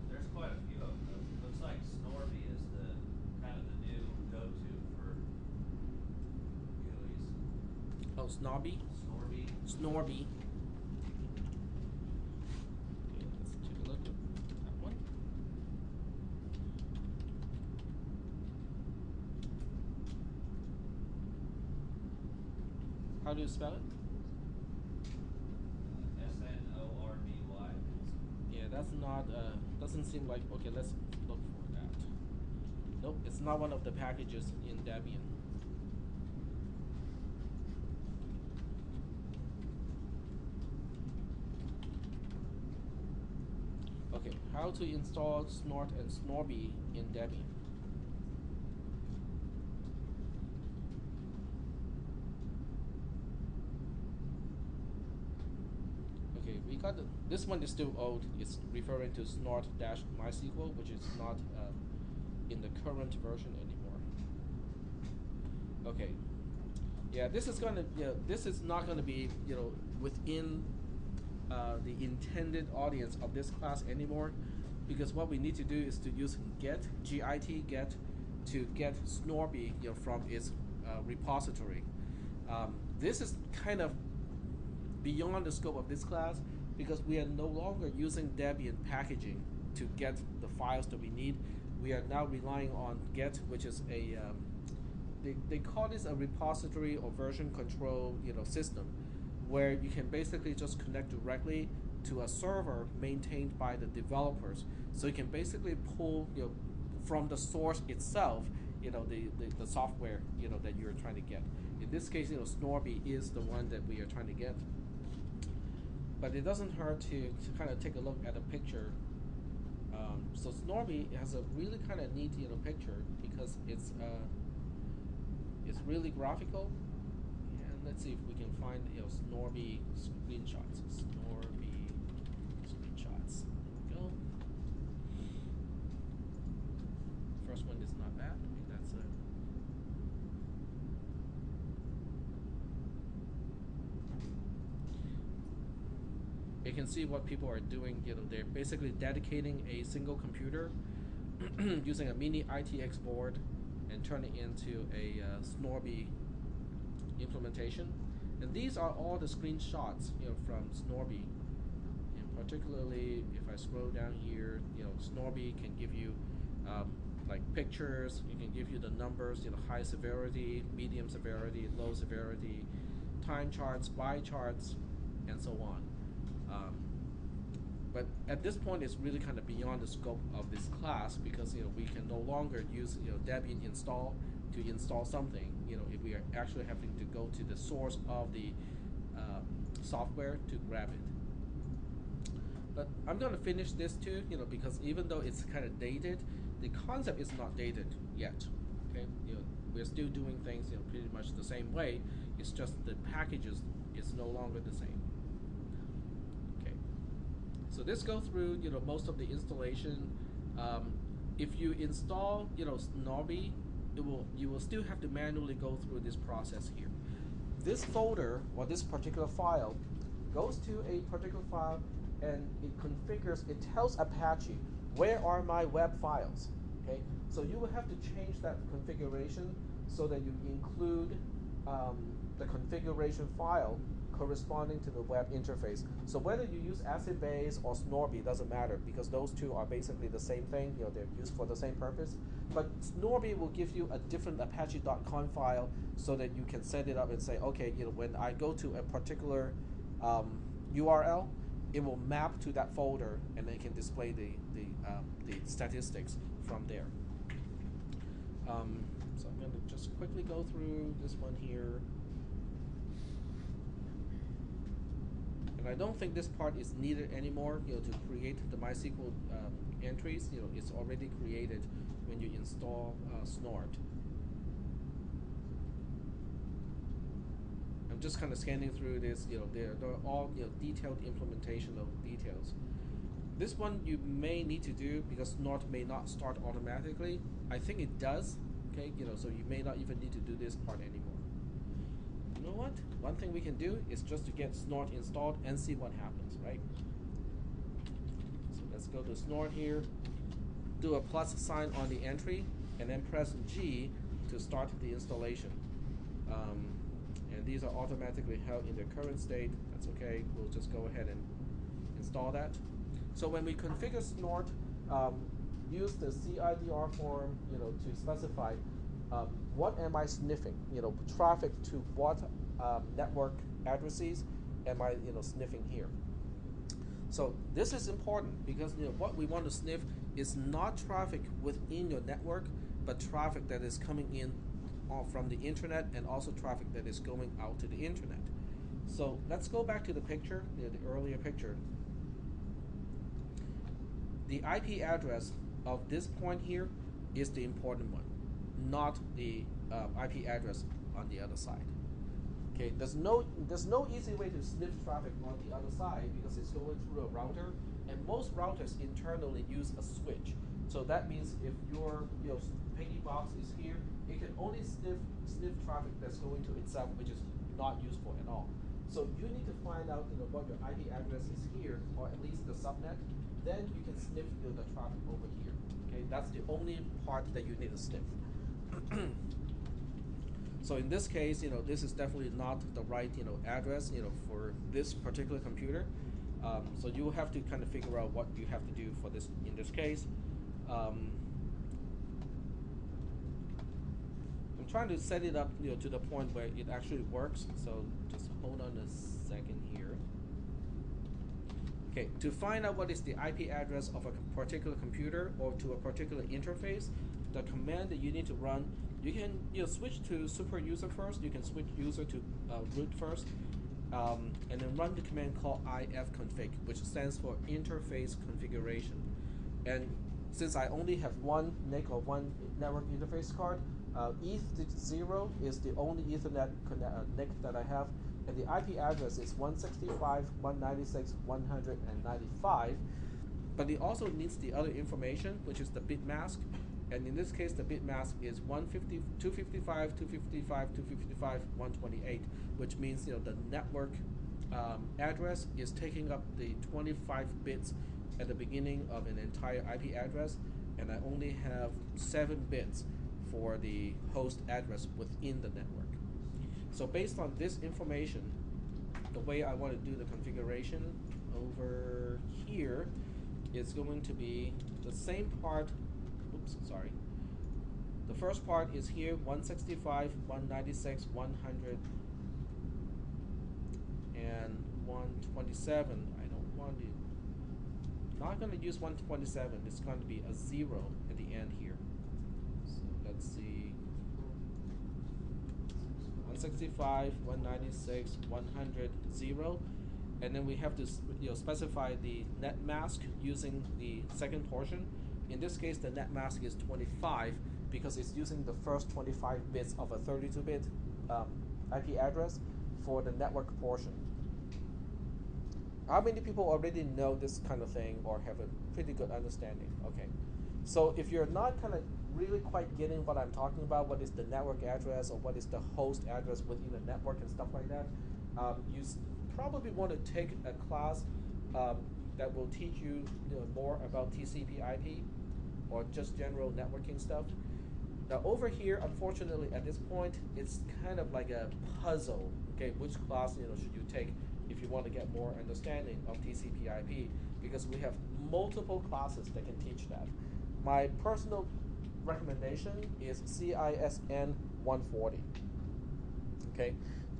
There's quite a few of them. Looks like Snorby is the kind of the new go-to for GUIs. Oh, Snobby? Snorby. Snorby. Okay, let's take a look at that one. How do you spell it? SNORBY. Yeah, that's not, doesn't seem like, okay, let's look for that. Nope, it's not one of the packages in Debian. Okay, how to install Snort and Snorby in Debian. Okay, we got this one is still old. It's referring to snort-mysql, which is not in the current version anymore. Okay, yeah, this is not gonna be within the intended audience of this class anymore, because what we need to do is to use get to get Snorby from its repository. This is kind of beyond the scope of this class, because we are no longer using Debian packaging to get the files that we need. We are now relying on get, which is a they call this a repository or version control system, where you can basically just connect directly to a server maintained by the developers. So you can basically pull from the source itself the software that you're trying to get. In this case, Snorby is the one that we are trying to get. But it doesn't hurt to kind of take a look at a picture. So Snorby has a really kind of neat picture, because it's really graphical. And let's see if we can find Snorby screenshots. Snorby screenshots. There we go. First one is not bad. I mean, that's a you can see what people are doing. They're basically dedicating a single computer using a mini ITX board and turn it into a Snorby implementation. And these are all the screenshots from Snorby. And particularly if I scroll down here, Snorby can give you like pictures. It can give you the numbers, high severity, medium severity, low severity, time charts, bar charts, and so on. But at this point, it's really kind of beyond the scope of this class, because we can no longer use Debian install to install something. If we are actually having to go to the source of the software to grab it. But I'm going to finish this too, because even though it's kind of dated, the concept is not dated yet. Okay, we're still doing things pretty much the same way. It's just the packages is no longer the same. So this goes through most of the installation. If you install Snorby, you will still have to manually go through this process here. This folder or this particular file goes to a particular file, and it configures. It tells Apache, where are my web files? Okay, so you will have to change that configuration so that you include the configuration file corresponding to the web interface. So whether you use ACID base or Snorby doesn't matter because those two are basically the same thing. They're used for the same purpose. But Snorby will give you a different Apache.conf file so that you can set it up and say, okay, when I go to a particular URL, it will map to that folder and then it can display the statistics from there. So I'm going to just quickly go through this one here. And I don't think this part is needed anymore, to create the MySQL entries. It's already created when you install Snort. I'm just kind of scanning through this. They're all detailed implementation of details. This one you may need to do because Snort may not start automatically. I think it does. Okay, so you may not even need to do this part anymore. You know what? One thing we can do is just to get Snort installed and see what happens, right? So let's go to Snort here, do a plus sign on the entry, and then press G to start the installation. And these are automatically held in their current state. That's okay. We'll just go ahead and install that. So when we configure Snort, use the CIDR form, to specify what am I sniffing? Traffic to what network addresses am I, sniffing here? So this is important because what we want to sniff is not traffic within your network, but traffic that is coming in from the internet and also traffic that is going out to the internet. So let's go back to the picture, the earlier picture. The IP address of this point here is the important one, not the IP address on the other side. Okay, there's no easy way to sniff traffic on the other side because it's going through a router, and most routers internally use a switch. So that means if your piggy box is here, it can only sniff traffic that's going to itself, which is not useful at all. So you need to find out what your IP address is here, or at least the subnet. Then you can sniff the traffic over here. Okay, that's the only part that you need to sniff. So in this case, this is definitely not the right address for this particular computer. So you will have to kind of figure out what you have to do for this in this case. I'm trying to set it up to the point where it actually works. So just hold on a second here. Okay, to find out what is the IP address of a particular computer or to a particular interface, the command that you need to run, you can switch to super user first. You can switch user to root first, and then run the command called ifconfig, which stands for interface configuration. And since I only have one NIC or one network interface card, ETH0 is the only Ethernet NIC that I have, and the IP address is 165.196.195. But it also needs the other information, which is the bit mask. And in this case, the bit mask is 255, 255, 255, 128, which means the network address is taking up the 25 bits at the beginning of an entire IP address, and I only have 7 bits for the host address within the network. So based on this information, the way I want to do the configuration over here is going to be the same part. Oops, sorry. The first part is here, 165, 196, 100, and 127. I don't want to. Not going to use 127. It's going to be a 0 at the end here. So let's see. 165, 196, 100, 0. And then we have to specify the net mask using the second portion. In this case, the net mask is 25 because it's using the first 25 bits of a 32-bit IP address for the network portion. How many people already know this kind of thing or have a pretty good understanding? Okay. So if you're not kind of really quite getting what I'm talking about, what is the network address or what is the host address within the network and stuff like that, you probably want to take a class that will teach you, more about TCP/IP. or just general networking stuff. Now over here, unfortunately, at this point, it's kind of like a puzzle. Okay, which class should you take if you want to get more understanding of TCP/IP? Because we have multiple classes that can teach that. My personal recommendation is CISN 140. Okay,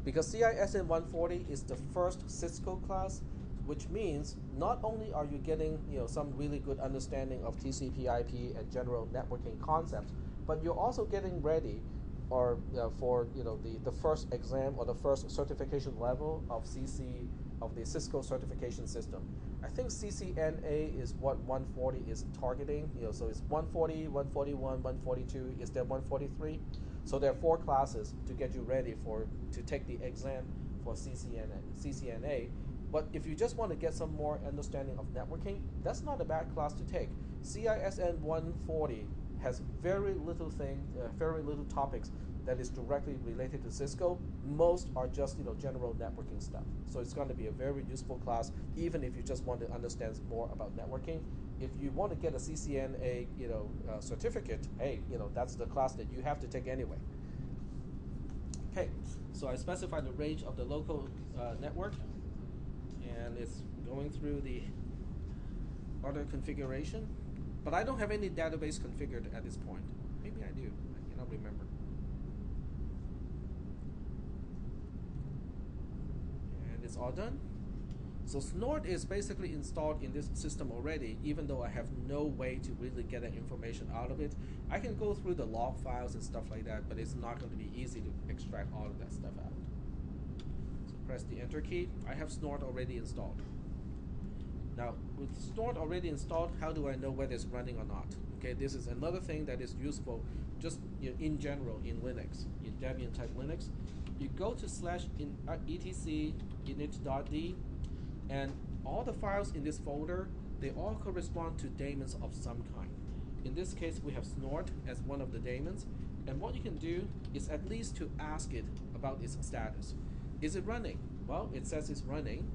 because CISN 140 is the first Cisco class, which means not only are you getting some really good understanding of TCP/IP and general networking concepts, but you're also getting ready or for the first exam or the first certification level of CC of the Cisco certification system. I think CCNA is what 140 is targeting. So it's 140, 141, 142. Is there 143? So there are 4 classes to get you ready to take the exam for CCNA. But if you just want to get some more understanding of networking, that's not a bad class to take. CISN 140 has very little topics that is directly related to Cisco. Most are just general networking stuff. So it's going to be a very useful class, even if you just want to understand more about networking. If you want to get a CCNA certificate, hey, that's the class that you have to take anyway. Okay, so I specified the range of the local network, and it's going through the other configuration. But I don't have any database configured at this point. Maybe I do. I cannot remember. And it's all done. So snort is basically installed in this system already, even though I have no way to really get that information out of it. I can go through the log files and stuff like that, but it's not going to be easy to extract all of that stuff out. So press the enter key. I have snort already installed. Now, with snort already installed, how do I know whether it's running or not? Okay, this is another thing that is useful just in general in Linux, in Debian type Linux. You go to /etc init.d, and all the files in this folder, they all correspond to daemons of some kind. In this case, we have snort as one of the daemons, and what you can do is at least to ask it about its status. Is it running? Well, it says it's running.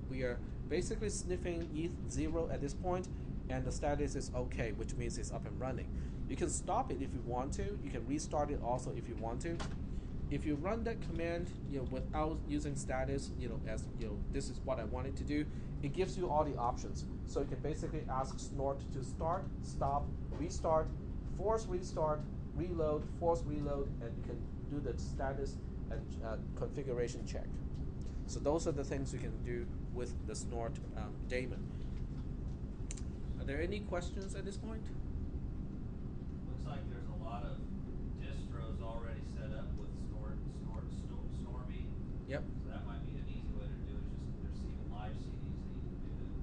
We are basically sniffing ETH0 at this point, and the status is okay, which means it's up and running. You can stop it if you want to. You can restart it also if you want to. If you run that command, without using status, as this is what I wanted to do, it gives you all the options. So you can basically ask snort to start, stop, restart, force restart, reload, force reload, and you can do the status and configuration check. So those are the things you can do with the snort daemon. Are there any questions at this point? Looks like there's a lot of distros already set up with Snorby. Yep. So that might be an easy way to do it. Just there's even live CDs that you can do to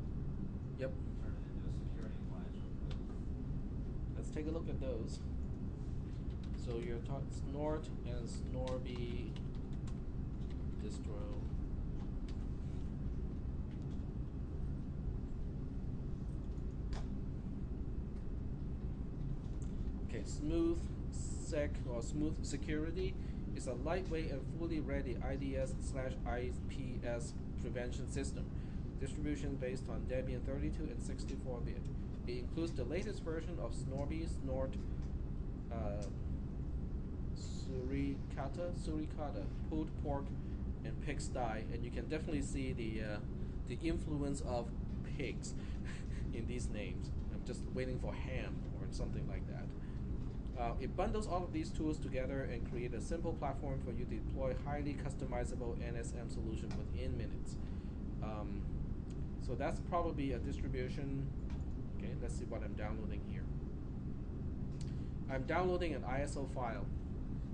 Yep. turn it into a security appliance real quick. Let's take a look at those. So you're talking snort and Snorby distro. Okay, SmoothSec or Smooth Security is a lightweight and fully ready IDS/IPS prevention system. Distribution based on Debian 32 and 64-bit. It includes the latest version of Snorby, Snort, Suricata, pulled pork, and pigsty, and you can definitely see the influence of pigs in these names. I'm just waiting for ham or something like that. It bundles all of these tools together and create a simple platform for you to deploy highly customizable NSM solution within minutes. So that's probably a distribution. Okay, let's see what I'm downloading here. I'm downloading an ISO file.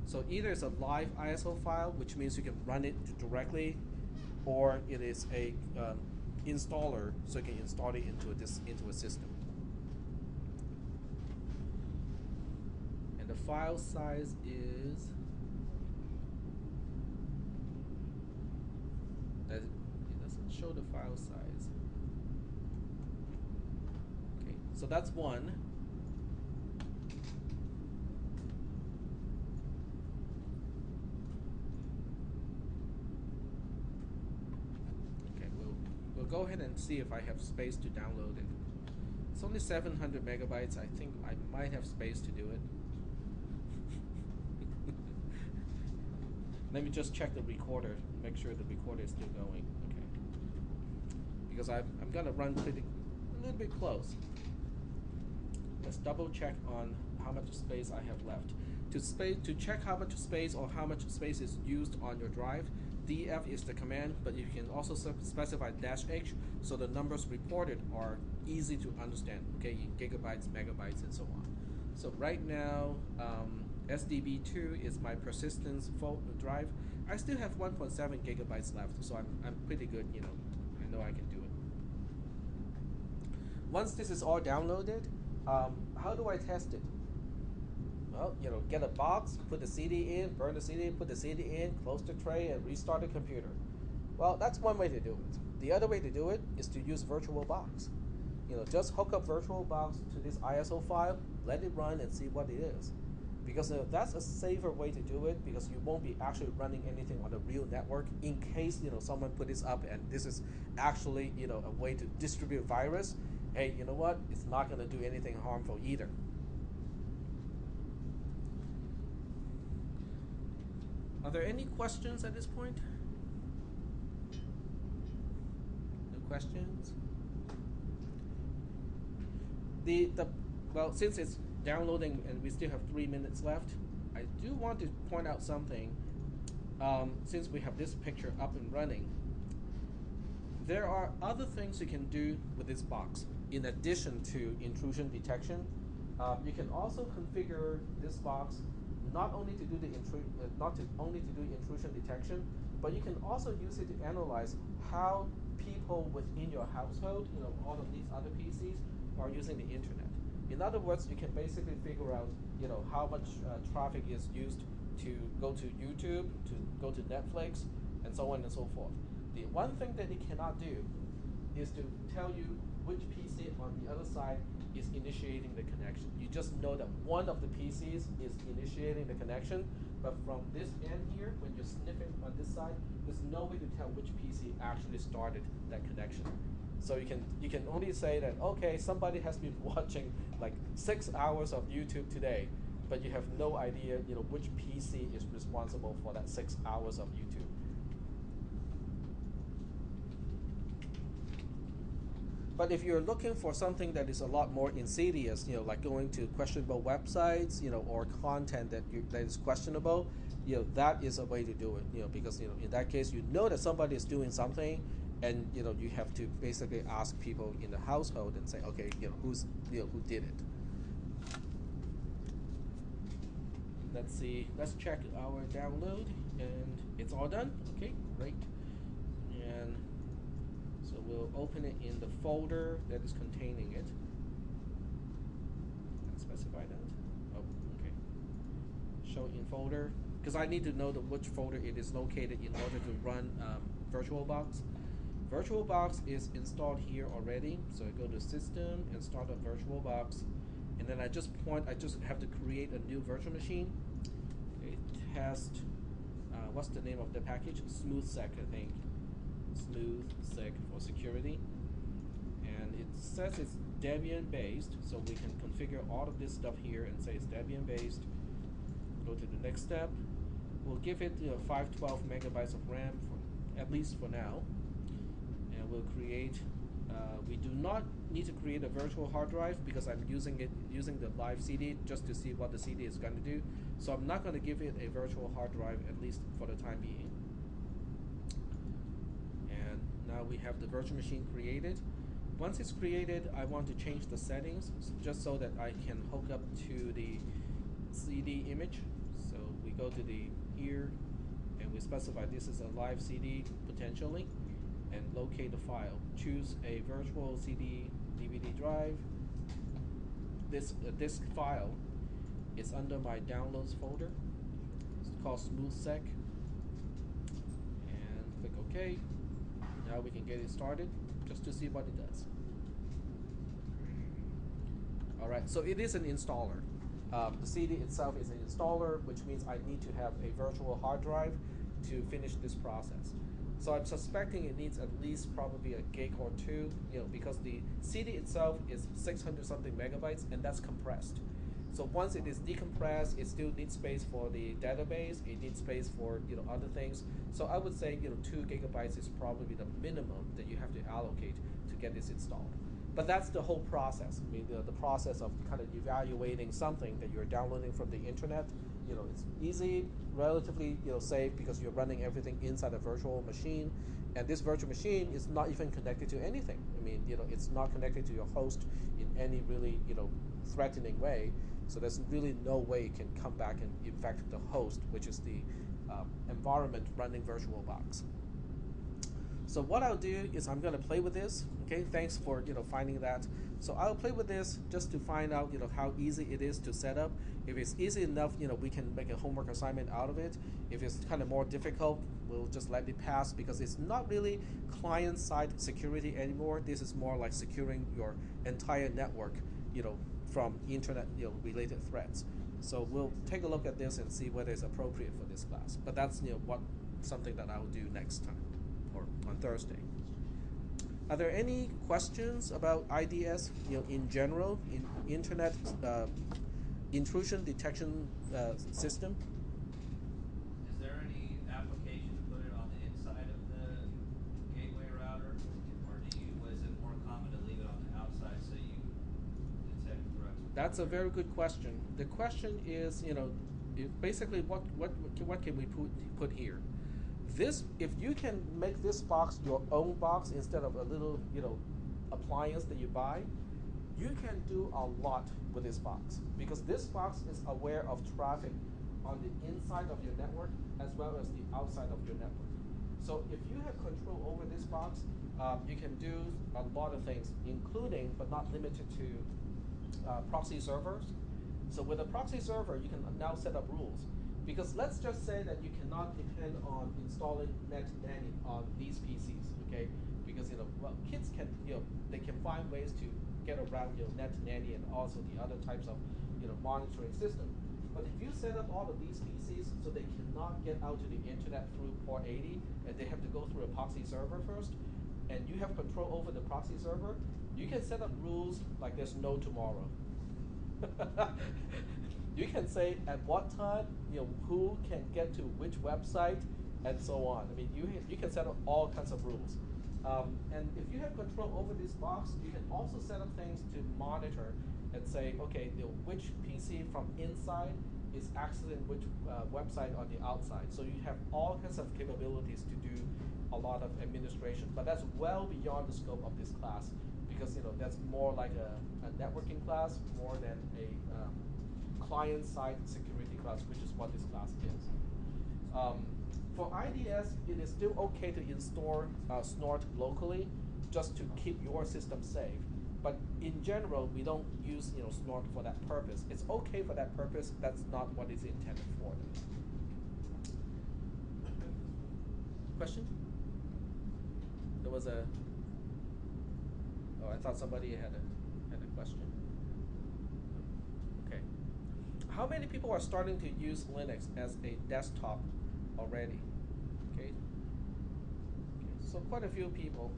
So either it's a live ISO file, which means you can run it directly, or it is a installer, so you can install it into a system. And the file size is it doesn't show the file size. Okay, so that's one. We'll go ahead and see if I have space to download it. It's only 700 megabytes. I think I might have space to do it. Let me just check the recorder, make sure the recorder is still going. Okay. Because I'm gonna run a little bit close. Let's double check on how much space I have left. To check how much space or how much space is used on your drive, df is the command, but you can also specify -h, so the numbers reported are easy to understand, okay, in gigabytes, megabytes, and so on. So right now, SDB2 is my persistence drive. I still have 1.7 gigabytes left, so I'm pretty good, you know. I know I can do it. Once this is all downloaded, how do I test it? Well, you know, get a box, put the CD in, burn the CD, put the CD in, close the tray, and restart the computer. Well, that's one way to do it. The other way to do it is to use VirtualBox. You know, just hook up VirtualBox to this ISO file, let it run, and see what it is. Because that's a safer way to do it, because you won't be actually running anything on a real network in case, you know, someone put this up and this is actually, you know, a way to distribute virus. Hey, you know what? It's not going to do anything harmful either. Are there any questions at this point? No questions? Well, since it's downloading and we still have 3 minutes left, I do want to point out something. Since we have this picture up and running, there are other things you can do with this box in addition to intrusion detection. You can also configure this box not only to do intrusion detection, but you can also use it to analyze how people within your household, you know, all of these other PCs, are using the internet. In other words, you can basically figure out, you know, how much traffic is used to go to YouTube, to go to Netflix, and so on and so forth. The one thing that it cannot do is to tell you which PC on the other side is initiating the connection. You just know that one of the PCs is initiating the connection, but from this end here, when you're sniffing on this side, there's no way to tell which PC actually started that connection. So you can only say that, okay, somebody has been watching like 6 hours of YouTube today, but you have no idea, you know, which PC is responsible for that 6 hours of YouTube. But if you're looking for something that is a lot more insidious, you know, like going to questionable websites, you know, or content that is questionable, you know, that is a way to do it, you know, because, you know, in that case, you know that somebody is doing something, and, you know, you have to basically ask people in the household and say, okay, you know, who did it. Let's see, let's check our download, and it's all done. Okay, great. And so we'll open it in the folder that is containing it. Let's specify that. Oh, okay. Show in folder, because I need to know which folder it is located in order to run VirtualBox. VirtualBox is installed here already, so I go to System and start up VirtualBox, and then I just have to create a new virtual machine. Okay, test. What's the name of the package? SmoothSec, I think. SmoothSec for security, and it says it's Debian based, so we can configure all of this stuff here and say it's Debian based. Go to the next step. We'll give it 512 megabytes of RAM at least for now. And we'll create, we do not need to create a virtual hard drive because I'm using the live CD just to see what the CD is going to do. So I'm not going to give it a virtual hard drive, at least for the time being. And now we have the virtual machine created. Once it's created, I want to change the settings just so that I can hook up to the CD image. So we go to here, and we specify this is a live CD potentially, and locate the file. Choose a virtual CD DVD drive. This disk file is under my downloads folder. It's called SmoothSec. And click OK. Now we can get it started just to see what it does. Alright, so it is an installer. The CD itself is an installer, which means I need to have a virtual hard drive to finish this process. So I'm suspecting it needs at least probably a gig or two, because the CD itself is 600 something megabytes, and that's compressed. So once it is decompressed, it still needs space for the database. It needs space for other things. So I would say 2 gigabytes is probably the minimum that you have to allocate to get this installed. But that's the whole process. I mean, the process of kind of evaluating something that you're downloading from the internet. It's easy, relatively safe, because you're running everything inside a virtual machine, and this virtual machine is not even connected to anything. I mean, it's not connected to your host in any really threatening way. So there's really no way it can come back and infect the host, which is the environment running VirtualBox. So what I'll do is I'm going to play with this. Okay, thanks for finding that. So I'll play with this just to find out how easy it is to set up. If it's easy enough, we can make a homework assignment out of it. If it's kind of more difficult, we'll just let it pass, because it's not really client-side security anymore. This is more like securing your entire network, from internet related threats. So we'll take a look at this and see whether it's appropriate for this class. But that's something that I'll do next time, or on Thursday. Are there any questions about IDS, in general, in internet intrusion detection system? Is there any application to put it on the inside of the gateway router, or is it more common to leave it on the outside so you detect threats? That's a very good question. The question is, basically what can we put here? If you can make this box your own box instead of a little appliance that you buy, you can do a lot with this box, because this box is aware of traffic on the inside of your network as well as the outside of your network. So if you have control over this box, you can do a lot of things, including but not limited to proxy servers. So with a proxy server, you can now set up rules. Because let's just say that you cannot depend on installing Net Nanny on these PCs, okay? Because kids can they can find ways to get around Net Nanny and also the other types of monitoring system. But if you set up all of these PCs so they cannot get out to the internet through port 80, and they have to go through a proxy server first, and you have control over the proxy server, you can set up rules like there's no tomorrow. You can say at what time, who can get to which website, and so on. I mean, you can set up all kinds of rules. And if you have control over this box, you can also set up things to monitor and say, okay, which PC from inside is accessing which website on the outside. So you have all kinds of capabilities to do a lot of administration. But that's well beyond the scope of this class, because that's more like a networking class more than a client-side security class, which is what this class is. For IDS, it is still okay to install snort locally, just to keep your system safe. But in general, we don't use snort for that purpose. It's okay for that purpose. That's not what it's intended for. Question? There was a. Oh, I thought somebody had a question. Okay. How many people are starting to use Linux as a desktop already? Okay. So quite a few people.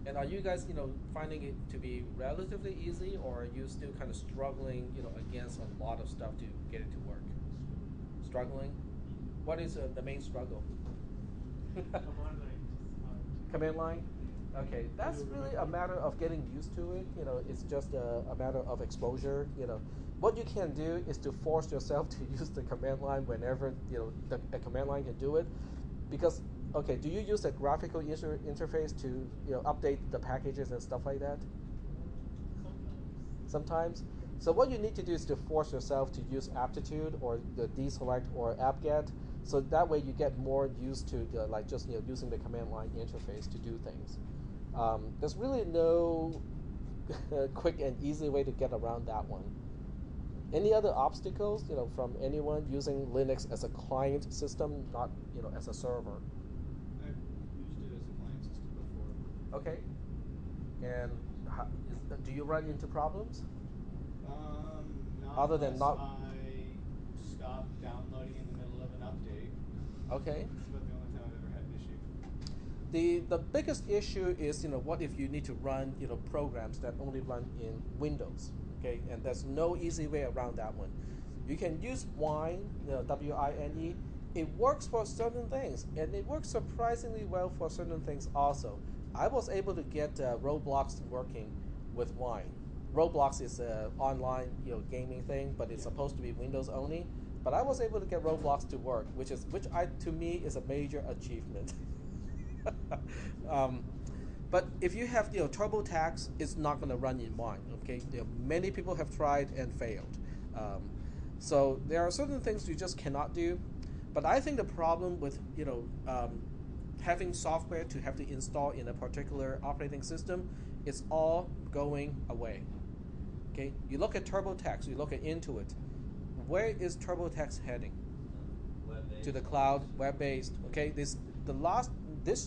And are you guys, finding it to be relatively easy, or are you still kind of struggling, against a lot of stuff to get it to work? Struggling? What is the main struggle? Command line? Okay, that's really a matter of getting used to it. It's just a matter of exposure. What you can do is to force yourself to use the command line whenever a command line can do it, because okay, do you use a graphical interface to update the packages and stuff like that? Sometimes. So what you need to do is to force yourself to use aptitude or the deselect or apt-get, so that way you get more used to just using the command line interface to do things. There's really no quick and easy way to get around that one. Any other obstacles, from anyone using Linux as a client system, not as a server? I've used it as a client system before. Okay. And do you run into problems? Not Other than unless not. I stop downloading in the middle of an update. Okay. That's about the only time I've ever had an issue. The biggest issue is, what if you need to run, programs that only run in Windows, okay? And there's no easy way around that one. You can use Wine, W-I-N-E. It works for certain things, and it works surprisingly well for certain things also. I was able to get Roblox working with Wine. Roblox is an online, gaming thing, but it's supposed to be Windows only. But I was able to get Roblox to work, which to me is a major achievement. But if you have TurboTax, it's not going to run in Wine. Okay, many people have tried and failed. So there are certain things you just cannot do. But I think the problem with having software to have to install in a particular operating system, it's all going away. Okay, you look at TurboTax, you look at Intuit. Where is TurboTax heading? Web-based. To the cloud, web-based. Okay, this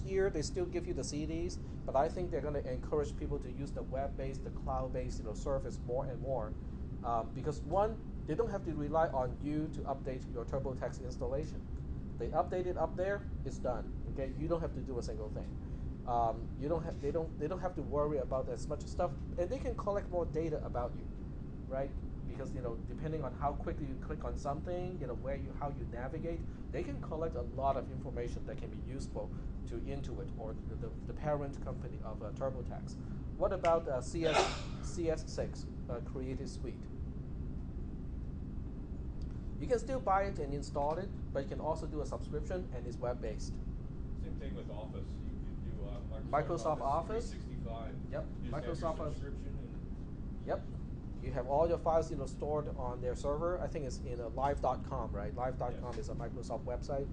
year they still give you the CDs, but I think they're going to encourage people to use the web-based, the cloud-based, service more and more, because one, they don't have to rely on you to update your TurboTax installation. They update it up there, it's done. Okay, you don't have to do a single thing. They don't have to worry about as much stuff, and they can collect more data about you, right? Because depending on how quickly you click on something, how you navigate, they can collect a lot of information that can be useful to Intuit or the parent company of TurboTax. What about CS6 Creative Suite? You can still buy it and install it, but you can also do a subscription, and it's web-based. Same thing with Office. You can do Microsoft Office. 365. Yep. You just have your subscription Yep. You have all your files stored on their server. I think it's in live.com, right? Live.com is a Microsoft website.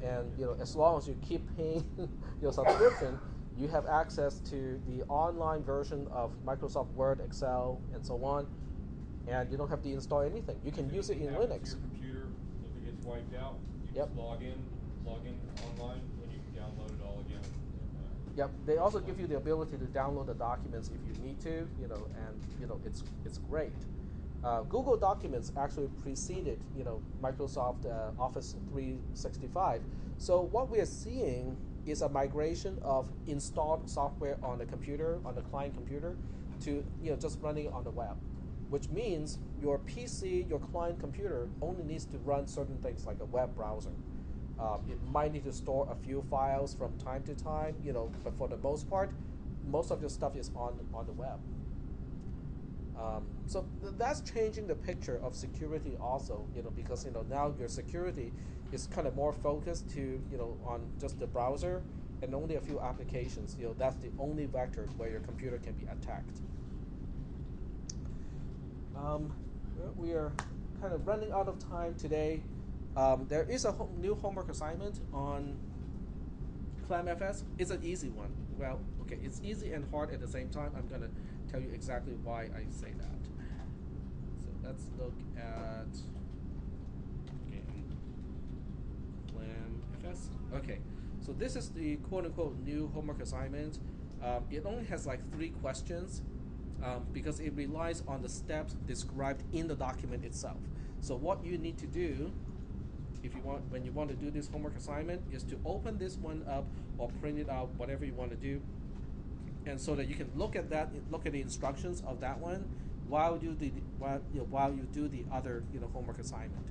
And as long as you keep paying your subscription, you have access to the online version of Microsoft Word, Excel, and so on. And you don't have to install anything. You can use it in Linux. Your computer, if it gets wiped out, you just log in online, and you can download it all again. Yep. They also give you the ability to download the documents if you need to, and it's great. Google Documents actually preceded, Microsoft Office 365. So what we are seeing is a migration of installed software on the computer, on the client computer, to just running on the web, which means your PC, your client computer, only needs to run certain things like a web browser. It might need to store a few files from time to time, but for the most part, most of your stuff is on the web. So that's changing the picture of security also, because now your security is kind of more focused to on just the browser and only a few applications. That's the only vector where your computer can be attacked. We are kind of running out of time today. There is a new homework assignment on ClamFS. It's an easy one. Well, okay, it's easy and hard at the same time. I'm going to tell you exactly why I say that. So let's look at ClamFS. Okay, so this is the quote-unquote new homework assignment. It only has like 3 questions. Because it relies on the steps described in the document itself. So what you need to do, when you want to do this homework assignment, is to open this one up or print it out, whatever you want to do, and so that you can look at the instructions of that one while you do the other homework assignment.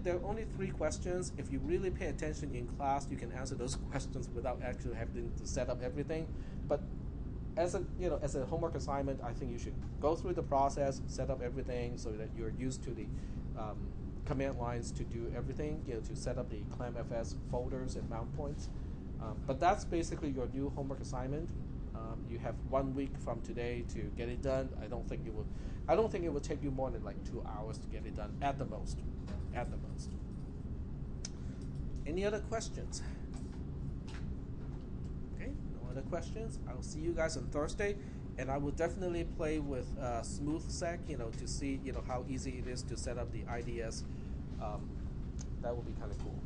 There are only 3 questions. If you really pay attention in class, you can answer those questions without actually having to set up everything. But as a homework assignment, I think you should go through the process, set up everything so that you're used to the command lines to do everything, to set up the ClamFS folders and mount points. But that's basically your new homework assignment. You have 1 week from today to get it done. I don't think it will take you more than like 2 hours to get it done at the most. At the most. Any other questions? Okay, no other questions. I'll see you guys on Thursday, and I will definitely play with SmoothSec, to see how easy it is to set up the IDS. That will be kind of cool.